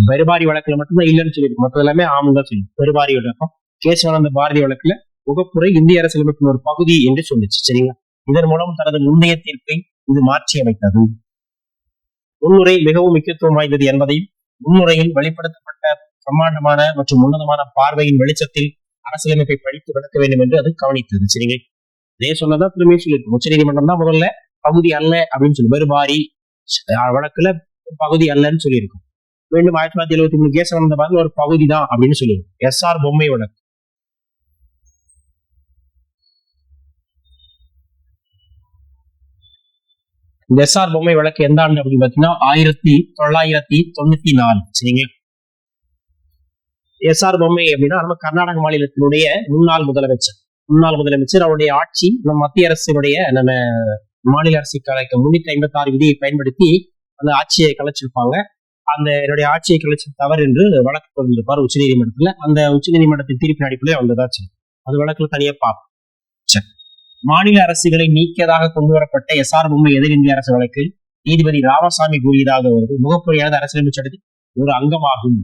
பெருபாரி வழக்குல மட்டும்தான் இல்லைன்னு சொல்லியிருக்கு, மற்ற எல்லாமே ஆம் தான் சொல்லி. பெருபாரி வழக்கம் கேசவனந்த பாரதி வழக்குல முகப்புரை இந்திய அரசியலமைப்பின் ஒரு பகுதி என்று சொல்லிச்சு. சரிங்களா. இதன் மூலம் தனது முந்தைய தீர்ப்பை இது மாற்றி அமைத்தது. முன்னுரை மிகவும் முக்கியத்துவம் வாய்ந்தது என்பதையும் முன்னுரையில் வெளிப்படுத்தப்பட்ட பிரம்மாண்டமான மற்றும் உன்னதமான பார்வையின் வெளிச்சத்தில் அரசியலமைப்பை படித்து விளக்க வேண்டும் என்று அது கவனித்தது. சரிங்க. இதே சொன்னதான் திரும்பி சொல்லியிருக்கு. உச்ச நீதிமன்றம் தான் முதல்ல பகுதி அல்ல அப்படின்னு சொல்லி பெருபாரி வழக்குல பகுதி அல்லன்னு சொல்லியிருக்கும். மீண்டும் 1973 கேசவனந்த பாரதி ஒரு பகுதி தான் அப்படின்னு சொல்லியிருக்கும். SR பொம்மை வழக்கு. இந்த SR பொம்மை வழக்கு எந்த ஆண்டு அப்படின்னு பாத்தீங்கன்னா 1994. சரிங்க. SR பொம்மை அப்படின்னா நம்ம கர்நாடக மாநிலத்தினுடைய முன்னாள் முதலமைச்சர் அவருடைய ஆட்சி நம்ம மத்திய அரசினுடைய நம்ம மாநில அரசு கலைக்க 356 விதியை பயன்படுத்தி அந்த ஆட்சியை கலைச்சிருப்பாங்க. அந்த என்னுடைய ஆட்சியை கலைச்ச தவறு என்று வழக்கு தொடர்ந்திருப்பார் உச்ச நீதிமன்றத்துல. அந்த உச்ச நீதிமன்றத்தின் தீர்ப்பின் அடிப்படையில் வந்ததாச்சு. அது வழக்குல தனியா பார்ப்போம். மாநில அரசுகளை நீக்கியதாக கொண்டு வரப்பட்ட SR பொம்மை எதிர் இந்திய அரசு வழக்கில் நீதிபதி ராமசாமி கூறியதாக வருது. முகப்புரையானது அரசியலமைப்பு சட்டத்தில் ஒரு அங்கமாகும்,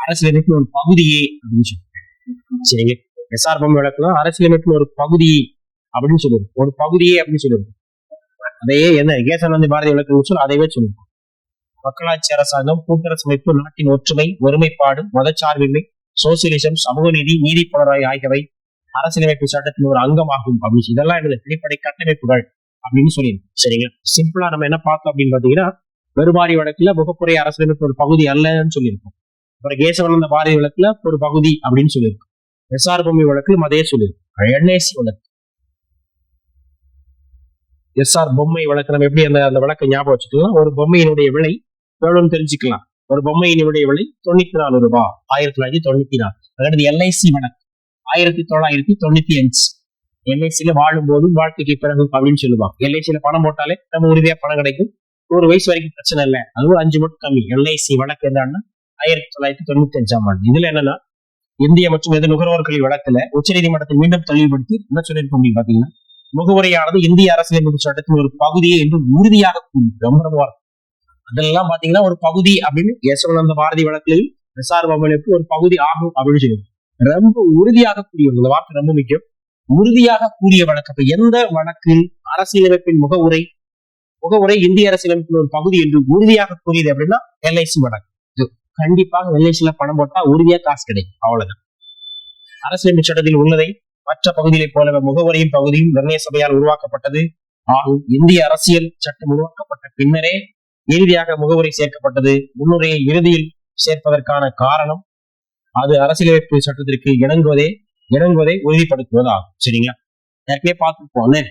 அரசியலமைப்பு ஒரு பகுதியே அப்படின்னு சொல்லி. சரிங்க. SR பொம்மை வழக்குல அரசியலமைப்பு ஒரு பகுதி அப்படின்னு சொல்லுவோம், ஒரு பகுதியே அப்படின்னு சொல்லுவோம். அதையே என்ன கேசவனந்த பாரதி வழக்கு சொல்லி அதைவே சொல்லுவோம். மக்களாட்சி அரசாங்கம், கூட்டரசு அமைப்பு, நாட்டின் ஒற்றுமை, ஒருமைப்பாடு, மதச்சார்பின்மை, சோசியலிசம், சமூக நீதி, நீதி புலனாய் ஆகியவை அரசியலமைப்பு சட்டத்தின் ஒரு அங்கமாகும் அப்படின்னு இதெல்லாம் எனது அடிப்படை கட்டமைப்புகள் அப்படின்னு சொல்லியிருக்கோம். சரிங்களா? சிம்பிளா நம்ம என்ன பார்த்தோம் அப்படின்னு பாத்தீங்கன்னா, பெருவாரி வழக்குல முகப்புரை அரசியலமைப்பு ஒரு பகுதி அல்லன்னு சொல்லியிருக்கோம். அப்புறம் கேசவானந்த பாரதி வழக்குல ஒரு பகுதி அப்படின்னு சொல்லியிருக்கோம். எஸ்ஆர் பொம்மை வழக்குல அதே சொல்லியிருக்கோம். என்ஐசி வழக்கு, எஸ்ஆர் பொம்மை வழக்கு நம்ம எப்படி அந்த வழக்கை ஞாபகம் வச்சுக்கலாம். ஒரு பொம்மையினுடைய விலை எவ்வளவுன்னு தெரிஞ்சுக்கலாம். ஒரு பொம்மையினுடைய விலை ₹94, 1994. அதாவது எல்ஐசி வழக்கு 1995. எல்ஐசியில வாழும் போதும் வாழ்க்கைக்கு பிறகு அப்படின்னு சொல்லுவாங்க. எல்ஐசியில பணம் போட்டாலே நம்ம உறுதியா பணம் கிடைக்கும். 100 வயசு வரைக்கும் பிரச்சனை இல்லை. அதுவும் 5 மட்டும் கம்மி. எல்ஐசி வழக்கு என்னன்னா 1995 இதுல என்னன்னா, இந்திய மற்றும் எது நுகர்வோர்கள் வழக்குல உச்சநீதிமன்றத்தை மீண்டும் தெளிவுபடுத்தி என்ன சொல்லியிருக்கோம் அப்படின்னு பாத்தீங்கன்னா, முகவுரையானது இந்திய அரசியலமைப்பு சட்டத்தின் ஒரு பகுதியை என்று உறுதியாக ரொம்ப அதெல்லாம் பாத்தீங்கன்னா ஒரு பகுதி அப்படின்னு யசோனந்த பாரதி வழக்கிலையும் எஸ்ஆர் பொம்மைக்கு ஒரு பகுதி ஆகும் அப்படின்னு சொல்லுவோம். ரொம்ப உறுதியாக கூறிய இந்த வார்த்தை ரொம்ப முக்கியம். உறுதியாக கூறிய வழக்கு. அப்ப எந்த வழக்கில் அரசியலமைப்பின் முகவுரை இந்திய அரசியலமைப்பின் ஒரு பகுதி என்று உறுதியாக கூறியது அப்படின்னா எல்ஐசி வழக்கு. கண்டிப்பாக எல்ஐசியில பணம் போட்டா உறுதியா காசு கிடைக்கும். அவ்வளவுதான். அரசியலமைப்பு சட்டத்தில் உள்ளதை மற்ற பகுதிகளை போல முகவுரையும் பகுதியும் நிர்ணய சபையால் உருவாக்கப்பட்டது ஆகும். இந்திய அரசியல் சட்டம் உருவாக்கப்பட்ட பின்னரே இறுதியாக முகவுரை சேர்க்கப்பட்டது. முன்னுரையை இறுதியில் சேர்ப்பதற்கான காரணம் அது அரசியலமைப்பு சட்டத்திற்கு இணங்குவதை உறுதிப்படுத்துவதாகும். சரிங்களா? ஏற்கனவே பார்த்துப்போம்.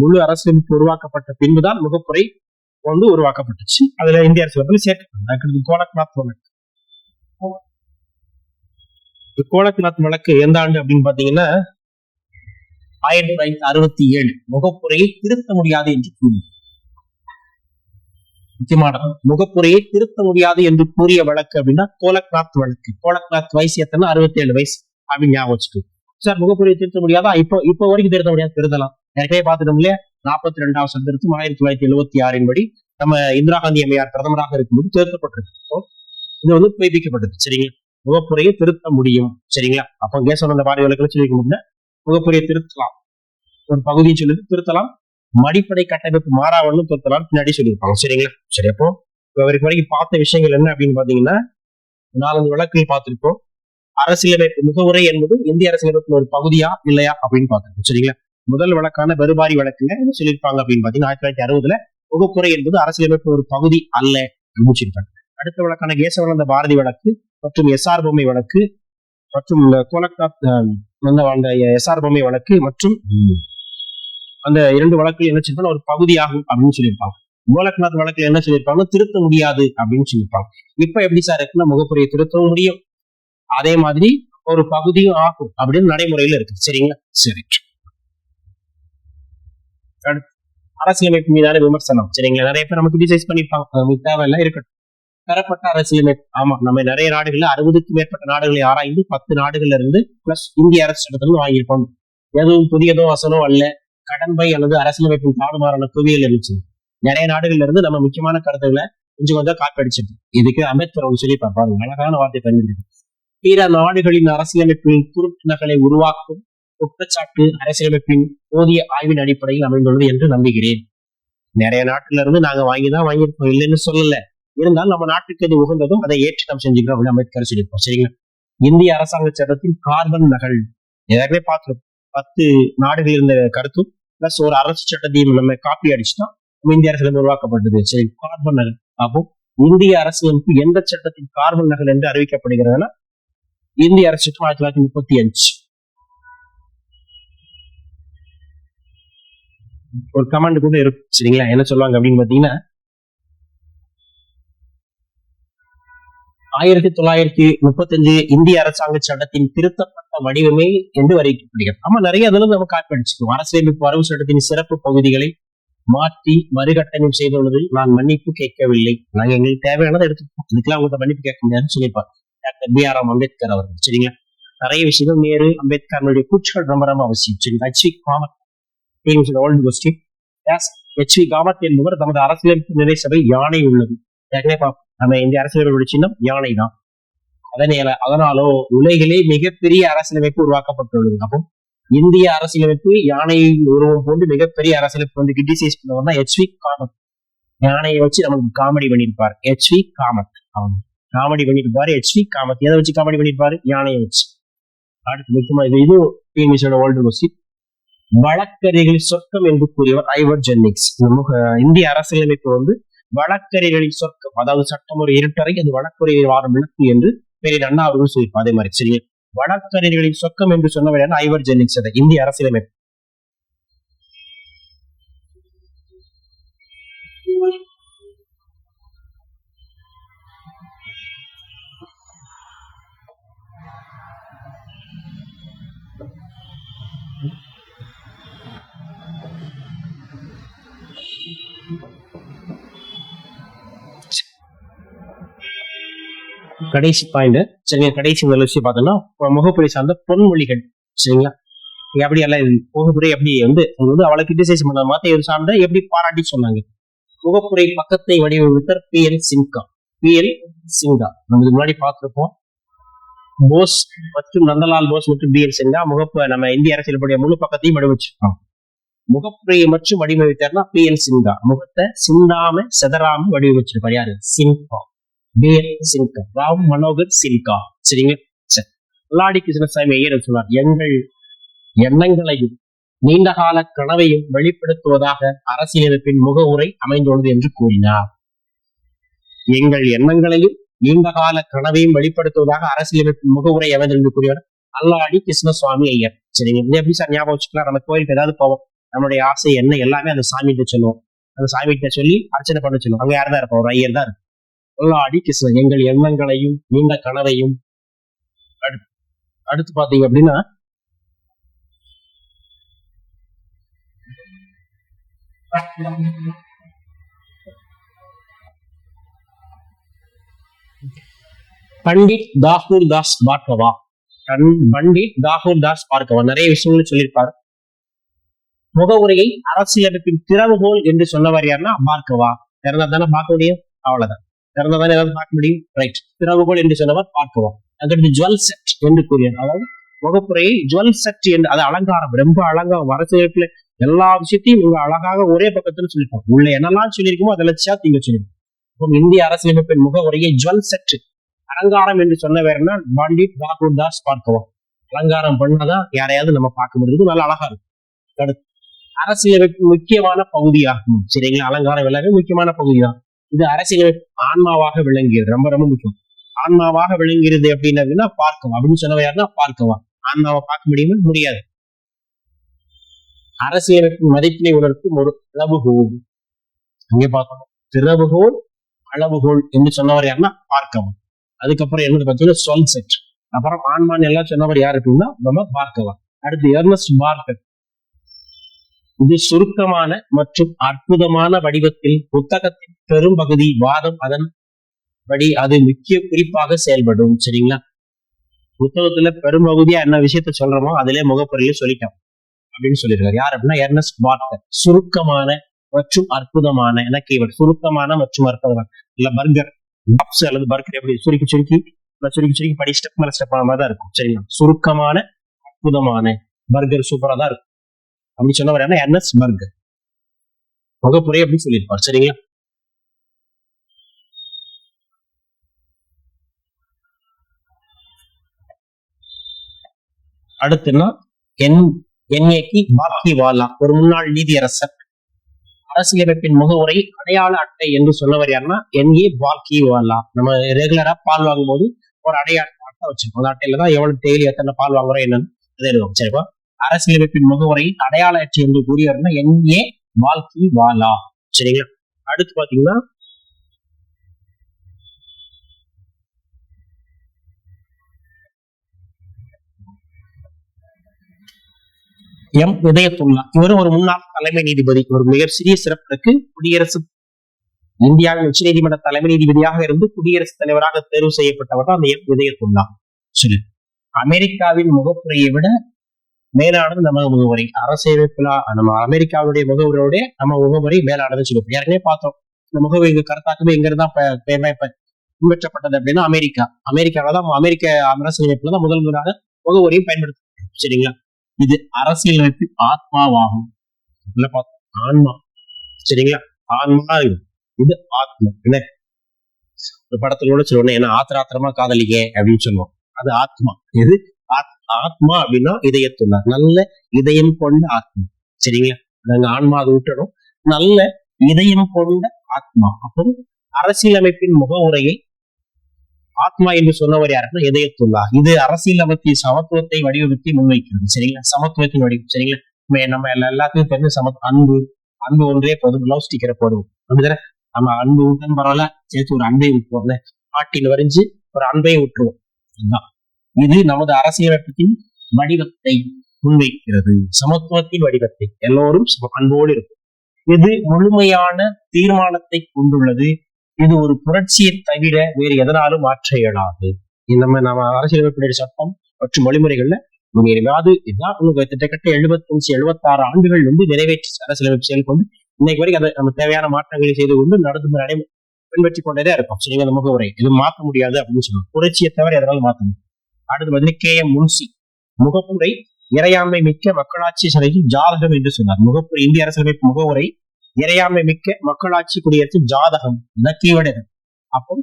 முழு அரசியலமைப்பு உருவாக்கப்பட்ட பின்புதான் முகப்புரை உருவாக்கப்பட்டுச்சு. அதுல இந்திய அரசியலமைப்புல சேர்க்கப்பட்டது. கோலக்நாத் வழக்கு எந்த ஆண்டு அப்படின்னு பாத்தீங்கன்னா 1967. முகப்புரையை திருத்த முடியாது என்று கூறி முக்கியமான முகப்புரையை திருத்த முடியாது என்று கூறிய வழக்கு அப்படின்னா கோலக்நாத் வழக்கு. கோலக்நாத் வயசு எத்தனை? 67 வயசு அப்படின்னு ஞாபகம் வச்சுட்டு சார் முகப்புரையை திருத்த முடியாதா? இப்போ வரைக்கும் திருத்த முடியாது. திருத்தலாம். ஏற்கனவே பார்த்துட்டோம் இல்லையா? 42வது சட்ட திருத்தம் 1976 படி நம்ம இந்திரா காந்தி அம்மையார் பிரதமராக இருக்கும்போது திருத்தப்பட்டிருக்கு. இது புதுப்பிக்கப்பட்டது. சரிங்களா? முகப்புரையை திருத்த முடியும். சரிங்களா? அப்போ கேசவானந்த பாரதி வழக்குல சொல்லிக்க முடியல, முகப்புரையை திருத்தலாம், ஒரு பகுதியை சொல்லி திருத்தலாம், அடிப்படை கட்டமைப்பு மாறாவன்னு திருத்தலாம் பின்னாடி சொல்லியிருப்பாங்க. சரிங்களா? சரி, அப்போ வரைக்கும் பார்த்த விஷயங்கள் என்ன அப்படின்னு பாத்தீங்கன்னா 4 வழக்குகள் பார்த்திருக்கோம். அரசியலமைப்பு முகவுரை என்பது இந்திய அரசியலமைப்பு ஒரு பகுதியா இல்லையா அப்படின்னு பார்த்திருக்கோம். சரிங்களா? முதல் வழக்கான பெருபாரி வழக்குல என்ன சொல்லியிருப்பாங்க அப்படின்னு பாத்தீங்கன்னா 1960 முகப்புரை என்பது அரசியலமைப்பு ஒரு பகுதி அல்ல அப்படின்னு சொல்லியிருப்பாங்க. அடுத்த வழக்கான கேசவானந்த பாரதி வழக்கு மற்றும் எஸ்ஆர் பொம்மை வழக்கு மற்றும் கோலக்நாத் அந்த எஸ்ஆர் பொம்மை வழக்கு மற்றும் அந்த 2 வழக்குகள் என்ன சொல்லிருப்பாங்க? ஒரு பகுதியாகும் அப்படின்னு சொல்லியிருப்பாங்க. கோலக்நாத் வழக்குல என்ன சொல்லியிருப்பாங்க? திருத்த முடியாது அப்படின்னு சொல்லியிருப்பாங்க. இப்ப எப்படி சார் இருக்குன்னா முகப்புரையை திருத்தவும் முடியும், அதே மாதிரி ஒரு பகுதியும் ஆகும் அப்படின்னு நடைமுறையில இருக்கு. சரிங்களா? சரி, அரசியலமைப்பு மீதான விமர்சனம். சரிங்களா? நிறைய பேர் நமக்கு கிரிட்டிசைஸ் பண்ணிருப்பாங்க. நமக்கு தேவையில்லை, இருக்கட்டும். பெறப்பட்ட அரசியலமைப்பு. ஆமா, நம்ம நிறைய நாடுகள்ல 60க்கும் மேற்பட்ட நாடுகளை ஆராய்ந்து 10 நாடுகள்ல இருந்து பிளஸ் இந்திய அரசு சட்டத்திலும் வாங்கியிருப்போம். எதுவும் புதியதோ வசனோ அல்ல, கடன்பை அல்லது அரசியலமைப்பின் தாறுமாறான குவியல் இருந்துச்சு. நிறைய நாடுகள்ல இருந்து நம்ம முக்கியமான கருத்துக்களை கொஞ்சம் காப்பி அடிச்சிருக்கு. இதுக்கு அம்பேத்கர் அவங்க சொல்லி பார்ப்பாங்க, அழகான வார்த்தை பண்ணிருக்கு. பிற நாடுகளின் அரசியலமைப்பின் குறுக்கு நகலை உருவாக்கும் குற்றச்சாட்டு அரசியலமைப்பின் போதிய ஆய்வின் அடிப்படையில் அமைந்துள்ளது என்று நம்புகிறேன். நிறைய நாட்டுல இருந்து நாங்க வாங்கியிருப்போம், இல்லைன்னு சொல்லல. இருந்தாலும் நம்ம நாட்டுக்கு எது உகந்ததும் அதை ஏற்று நாம் செஞ்சுக்கிறோம் அப்படின்னு அம்பேத்கர் சொல்லியிருப்போம். சரிங்களா? இந்திய அரசாங்க சட்டத்தின் கார்பன் நகல் ஏற்கனவே பார்த்து 10 நாடுகள் இருந்த கருத்தும் பிளஸ் ஒரு அரசு சட்டத்தையும் நம்ம காப்பி அடிச்சுதான் இந்திய அரசியலமைப்பு உருவாக்கப்பட்டது. சரி, கார்பன் நகல். அப்போ இந்திய அரசியலமைப்பு எந்த சட்டத்தின் கார்பன் நகல் என்று அறிவிக்கப்படுகிறதுனா இந்திய அரசு சட்டம் 1935. ஒரு கமாண்ட் கூட இருக்கு. சரிங்களா? என்ன சொல்லுவாங்க அப்படின்னு பாத்தீங்கன்னா 1935 இந்திய அரசாங்க சட்டத்தின் திருத்தப்பட்ட வடிவமே என்று அறிவிக்கப்படுகிறது. ஆமா, நிறைய அதில் நம்ம காப்பி அடிச்சுக்கோம். அரசியலமைப்பு வரவு சட்டத்தின் சிறப்பு பகுதிகளை மாற்றி மறுகட்டணம் செய்துள்ளதில் நான் மன்னிப்பு கேட்கவில்லை. நாங்க எங்களுக்கு தேவையானதை எடுத்துக்கோம், இதுக்கெல்லாம் அவங்கள்ட்ட மன்னிப்பு கேட்க முடியாதுன்னு சொல்லியிருப்பார் டாக்டர் BR அம்பேத்கர் அவர்கள். சரிங்களா? நிறைய விஷயங்கள் நேரு அம்பேத்கருடைய கூற்றுகள் ரொம்ப ரொம்ப அவசியம். சரி, HV காமத் என்பவர் தமது அரசியலமைப்பு நிலை சபை யானை உள்ளது. நம்ம இந்திய அரசியலமைப்பு சின்னம் யானை தான். அதனாலோ உலகிலே மிகப்பெரிய அரசியலமைப்பு உருவாக்கப்பட்டுள்ளது. அப்போ இந்திய அரசியலமைப்பு யானை உருவம் போன்று மிகப்பெரிய அரசியலமைப்பு கிரிட்டிசைஸ் பண்ணவர் தான் HV காமத். யானையை வச்சு நமக்கு காமெடி பண்ணியிருப்பார் HV காமத். அவங்க காமெடி பண்ணியிருப்பாரு HV காமத். எதை வச்சு காமெடி பண்ணியிருப்பாரு? யானையை வச்சு. அடுத்து முக்கியமா இது டிஎன்பிசியோட ஓல்டு கொஸ்டின். வழக்கறிஞர்களின் சொர்க்கம் என்று கூறியவர் ஐவர் ஜென்னிங்ஸ். இந்திய அரசியலமைப்பு வழக்கறிஞர்களின் சொர்க்கம், அதாவது சட்டம் ஒரு இருட்டறை, அது வழக்கறிஞர் வாரம் விளக்கு என்று பெரிய அண்ணா அவர்கள் சொல்லியிருப்பார். அதே மாதிரி சரிங்க, வழக்கறிஞர்களின் சொர்க்கம் என்று சொன்னவர் ஐவர் ஜென்னிங்ஸ். இந்திய அரசியலமைப்பு. கடைசி பாயிண்ட் சரிங்க, கடைசி முதல் விஷயம் பார்த்தோம்னா முகப்புரை சார்ந்த பொன்மொழிகள். சரிங்களா, எப்படி எல்லாம் முகப்புரை எப்படி அவளை கிரிட்டிசைஸ் பண்ண மாத்த இது சார்ந்த எப்படி பாராட்டி சொன்னாங்க. முகப்புரை பக்கத்தை வடிவமைத்தர் PL சின்ஹா. PL சின்ஹா நமக்கு முன்னாடி பார்த்திருப்போம். போஸ் மற்றும் நந்தலால் போஸ் மற்றும் BL சின்ஹா நம்ம இந்திய அரசியலுடைய முழு பக்கத்தையும் வடிவமைச்சிருக்கோம். முகப்புரையை மற்றும் வடிவமைத்தார்னா PL சின்ஹா. முகத்தை சிந்தாம செதறாம வடிவமைச்சிருப்பார். யாரு? சின்ஹா. BL சின்ஹா, ராவ் மனோகர் சின்ஹா. சரிங்க, சரி. மல்லாடி கிருஷ்ணசாமி ஐயர் சொன்னார், எங்கள் எண்ணங்களையும் நீண்டகால கனவையும் வெளிப்படுத்துவதாக அரசியலமைப்பின் முகவுரை அமைந்துள்ளது என்று கூறினார். எங்கள் எண்ணங்களையும் நீண்டகால கனவையும் வெளிப்படுத்துவதாக அரசியலமைப்பின் முகவுரை அமைந்துள்ளது என்று கூறியவர் மல்லாடி கிருஷ்ணசுவாமி ஐயர். சரிங்க, இது எப்படி சார் ஞாபகம் வச்சுக்கலாம்? நம்ம கோயிலுக்கு ஏதாவது போவோம், நம்மளுடைய ஆசை என்ன எல்லாமே அந்த சாமிகிட்ட சொல்லுவோம். அந்த சாமிகிட்ட சொல்லி அர்ச்சனை பண்ண சொல்லுவோம். அங்க யார் தான் இருப்போம்? ஒரு ஐயர் தான் இருக்கும். மல்லாடி கிருஷ்ணன் எங்கள் எண்ணங்களையும் நீண்ட கனவையும். அடுத்து பாத்தீங்க அப்படின்னா பண்டிட் தாகூர் தாஸ் பார்கவா. பண்டிட் தாகூர் தாஸ் பார்கவா நிறைய விஷயங்கள் சொல்லியிருப்பாரு. முகவுரையை அரசியலமைப்பின் திறவுகோல் என்று சொன்னவர் யாருன்னா பார்கவா. திறந்தா தானே பார்க்க முடியும், அவ்வளவுதான். திறந்தா தானே ஏதாவது பார்க்க முடியும், ரைட். திறவுகோல் என்று சொன்னவர் பார்கவா. அடுத்து ஜுவல் செட் என்று கூறியது, அதாவது முகப்புரையை ஜுவல் செட் என்று, அது அலங்காரம், ரொம்ப அலங்காரம். அரசியலமைப்புல எல்லா விஷயத்தையும் இவங்க அழகாக ஒரே பக்கத்துல சொல்லிருக்கோம். உள்ள என்னெல்லாம் சொல்லியிருக்கோமோ அதெல்லாம் சேர்த்து இங்க சொல்லிருக்கோம். இந்திய அரசியலமைப்பின் முகவுரையை ஜுவல் செட் அலங்காரம் என்று சொன்னவர்னா பண்டிட் தாகூர் தாஸ் பார்கவா. அலங்காரம் பண்ணாதான் யாரையாவது நம்ம பார்க்க முடியுது, நல்ல அழகா இருக்கும். அடுத்து அரசியலமைப்பு முக்கியமான பகுதியாகும். சரிங்களா, அலங்காரம் எல்லாமே முக்கியமான பகுதி தான். இது அரசியலமைப்பு ஆன்மாவாக விளங்கியது, ரொம்ப ரொம்ப முக்கியம். ஆன்மாவாக விளங்குகிறது அப்படின்னா பார்க்கவா அப்படின்னு சொன்னவர் யாருன்னா பார்க்கவா. ஆன்மாவை பார்க்க முடியுமா? முடியாது. அரசியலமைப்பு மதிப்பினை உணர்த்தும் ஒரு அளவுகோல். அங்கே பார்க்கணும், திறவுகோல் அளவுகோல் என்று சொன்னவர் யாருன்னா பார்க்கவா. அதுக்கப்புறம் என்னது பார்த்தீங்கன்னா சொல் செட். அப்புறம் ஆன்மான் எல்லாம் சொன்னவர் யாரு அப்படின்னா நம்ம பார்க்கவா. அடுத்து எர்னஸ்ட் பார்க்கர். இது சுருக்கமான மற்றும் அற்புதமான வடிவத்தில் புத்தகத்தின் பெரும் பகுதி வாதம் அதன் படி அது முக்கிய குறிப்பாக செயல்படும். சரிங்களா, புத்தகத்துல பெரும்பகுதியா என்ன விஷயத்த சொல்றோமோ அதிலே முகப்புரையில சொல்லிட்டோம் அப்படின்னு சொல்லியிருக்காரு. யார் அப்படின்னா எர்னஸ்ட் பார்க்கர். சுருக்கமான மற்றும் அற்புதமான என கீவர்ட். சுருக்கமான மற்றும் அற்புதமான இல்ல பர்கர் அல்லது பர்கர் எப்படி சுருக்கி சுருக்கி படி ஸ்டெப் மேல ஸ்டெப் ஆன மாதிரி தான் இருக்கும். சரிங்களா, சுருக்கமான அற்புதமான பர்கர் சூப்பரா தான் இருக்கும் அப்படி சொன்னவர் என்ன? Ernst burger. முகப்புரை அப்படின்னு சொல்லியிருப்பார். சரிங்களா, அடுத்துன்னா NA பாக்கிவாலா, ஒரு முன்னாள் நீதியரசர். அரசியலமைப்பின் முகவுரை அடையாள அட்டை என்று சொன்னவர் யாருன்னா NA பாக்கிவாலா. நம்ம ரெகுலரா பால் வாங்கும் போது ஒரு அடையாள அட்டை வச்சிருக்கோம். அந்த அட்டையில தான் எவ்வளவு டெய்லி எத்தனை பால் வாங்குறோம் என்னன்னு எழுதுவோம். சரிப்பா, அரசியலமைப்பின் முகவுரை அடையாள அட்டை என்று கூறியவர்னா NA பாக்கிவாலா. சரிங்களா, அடுத்து பாத்தீங்கன்னா உதயத்துல்லா. இவரும் ஒரு முன்னாள் தலைமை நீதிபதி. ஒரு மிக சிறிய சிறப்பிற்கு குடியரசு இந்தியாவின் உச்ச நீதிமன்ற தலைமை நீதிபதியாக இருந்து குடியரசுத் தலைவராக தேர்வு செய்யப்பட்டவர் தான் அந்த உதயத்துல்லா. சரி, அமெரிக்காவின் முகப்புரையை விட மேலானது நம்ம முகவரி. அரசியலமைப்புல நம்ம அமெரிக்காவுடைய முகவரியோட நம்ம முகவரி மேலானது சொல்லுவோம். ஏற்கனவே பார்த்தோம், இந்த முகவரி கருத்தாக்கமே எங்க இருந்தா பின்பற்றப்பட்டது அப்படின்னா அமெரிக்காவில்தான். அமெரிக்க அரசியலமைப்புல தான் முதல் முறையாக முகவரியும் பயன்படுத்த. சரிங்களா, இது அரசியலமைப்பு ஆத்மாவாகும். ஆன்மா. சரிங்களா, ஆன்மா இது ஆத்மா. என்ன ஒரு படத்துல கூட சொல்லுவோம், என்ன ஆத்திராத்திரமா காதலிக்க அப்படின்னு சொல்லுவோம். அது ஆத்மா. எது ஆத்மா அப்படின்னா இதயத்துள்ள நல்ல இதயம் கொண்ட ஆத்மா. சரிங்களா? நாங்க ஆன்மா அதை விட்டுடும். நல்ல இதயம் கொண்ட ஆத்மா. அப்போ அரசியலமைப்பின் முகவுரையை ஆத்மா என்று சொன்னவர் யாருன்னா இதயத்துள்ளா. இது அரசியலமைப்பின் சமத்துவத்தை வடிவமைத்து முன்வைக்கிறது. சரிங்களா? சமத்துவத்தின் வடிவம். சரிங்களா? நம்ம எல்லாத்துக்கும் தெரிஞ்ச அன்பு. அன்பு ஒன்றே போதும். லவ் ஸ்டிக்கரை போடுவோம் அப்படிதானே? நம்ம அன்பு விட்டுன்னு பரவாயில்ல, சேர்த்து ஒரு அன்பை விட்டுருவோம்ல, பாட்டில் வரைஞ்சு ஒரு அன்பையும் விட்டுருவோம். அதுதான் இது நமது அரசியலமைப்பின் வடிவத்தை முன்வைக்கிறது. சமத்துவத்தின் வடிவத்தை எல்லோரும் அன்போடு இருக்கும். இது முழுமையான தீர்மானத்தை கொண்டுள்ளது. இது ஒரு புரட்சியை தவிர வேறு எதனாலும் மாற்ற இயலாது. நம்ம அரசியலமைப்பினுடைய சட்டம் மற்றும் வழிமுறைகள்ல அதாவது இதுதான் கிட்டத்தட்ட 75-76 ஆண்டுகள் நிறைவேற்றி அரசியலமைப்பு செயல்கொண்டு இன்னைக்கு வரைக்கும் அதை நம்ம தேவையான மாற்றங்களை செய்து கொண்டு நடந்து பின்பற்றி கொண்டதே இருக்கும். சரிங்க? அந்த முகவுரை இது மாற்ற முடியாது அப்படின்னு சொல்லுவாங்க. புரட்சியை தவிர எதனாலும் மாற்ற முடியும். அடுத்து KM முன்சி முகப்புரை இறையாண்மை மிக்க மக்களாட்சி சபையில் ஜாதகம் என்று சொன்னார். முகப்புரை இந்திய அரசியலமைப்பு முகவுரை இறையாண்மை மிக்க மக்களாட்சி குடியரசு ஜாதகம். அப்போ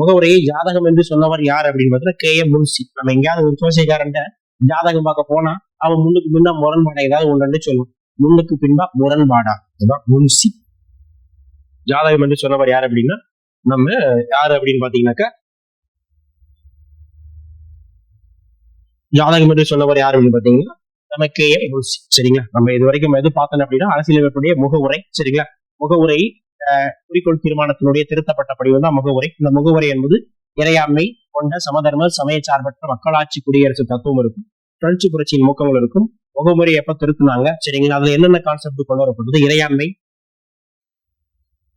முகவுரையை ஜாதகம் என்று சொன்னவர் யார் அப்படின்னு பார்த்தா KM முன்சி. நம்ம எங்கேயாவது ஒரு சோசியக்காரன் ஜாதகம் பார்க்க போனா அவன் முன்னுக்கு பின்னா முரண்பாடா ஏதாவது ஒன்று சொல்லுவோம். முன்னுக்கு பின்பா முரண்பாடா முன்சி. ஜாதகம் என்று சொன்னவர் யார் அப்படின்னா நம்ம யாரு அப்படின்னு பாத்தீங்கன்னாக்கா ஜாதகம் என்று சொன்னவர் யாரு அப்படின்னு பாத்தீங்கன்னா நம்ம KM முன்சி. சரிங்களா? நம்ம இது வரைக்கும் எது பார்த்தோம் அப்படின்னா அரசியலமைப்புடைய முகவுரை. சரிங்களா? முகவுரை குறிக்கோள் தீர்மானத்தினுடைய திருத்தப்பட்ட படிவம் தான் முகவுரை. இந்த முகவுரை என்பது இறையாண்மை கொண்ட சமதர்ம சமய சார்பற்ற மக்களாட்சி குடியரசு தத்துவம் இருக்கும். புரட்சி புரட்சியின் நோக்கங்கள் இருக்கும். முகமுறை எப்ப திருத்தினாங்க? சரிங்களா? அதுல என்னென்ன கான்செப்ட் கொண்டு வரப்பட்டது? இறையாண்மை,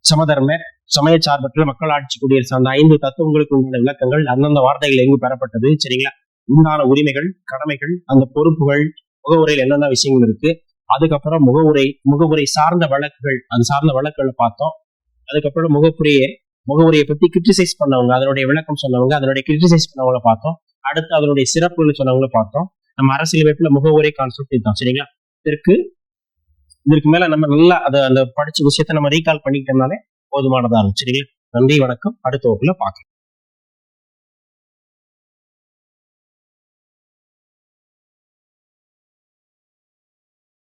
சமதர்ம சமய சார்பற்ற மக்களாட்சி குடியரசு, அந்த 5 தத்துவங்களுக்கு உண்டான விளக்கங்கள் அந்தந்த வார்த்தைகள் எங்கு பெறப்பட்டது. சரிங்களா? உண்டான உரிமைகள், கடமைகள், அந்த பொறுப்புகள், முகவுரையில் என்னென்ன விஷயங்கள் இருக்கு. அதுக்கப்புறம் முகவுரை சார்ந்த வழக்குகள், அது சார்ந்த வழக்குகளை பார்த்தோம். அதுக்கப்புறம் முகவுரையை பத்தி கிரிட்டிசைஸ் பண்ணவங்க, அதனுடைய விளக்கம் சொன்னவங்க, அதனுடைய கிரிட்டிசைஸ் பண்ணவங்களை பார்த்தோம். அடுத்து அதனுடைய சிறப்புகள் சொன்னவங்களை பார்த்தோம். நம்ம அரசியலமைப்புல முகவுரை கான்செப்ட் தான். சரிங்களா? இதற்கு மேல நம்ம நல்லா அந்த படிச்ச விஷயத்த நம்ம ரீகால் பண்ணிக்கிட்டோம்னாலே போதுமானதா இருக்கும். சரிங்களா? நன்றி, வணக்கம். அடுத்த வகுப்புல பார்க்கலாம்.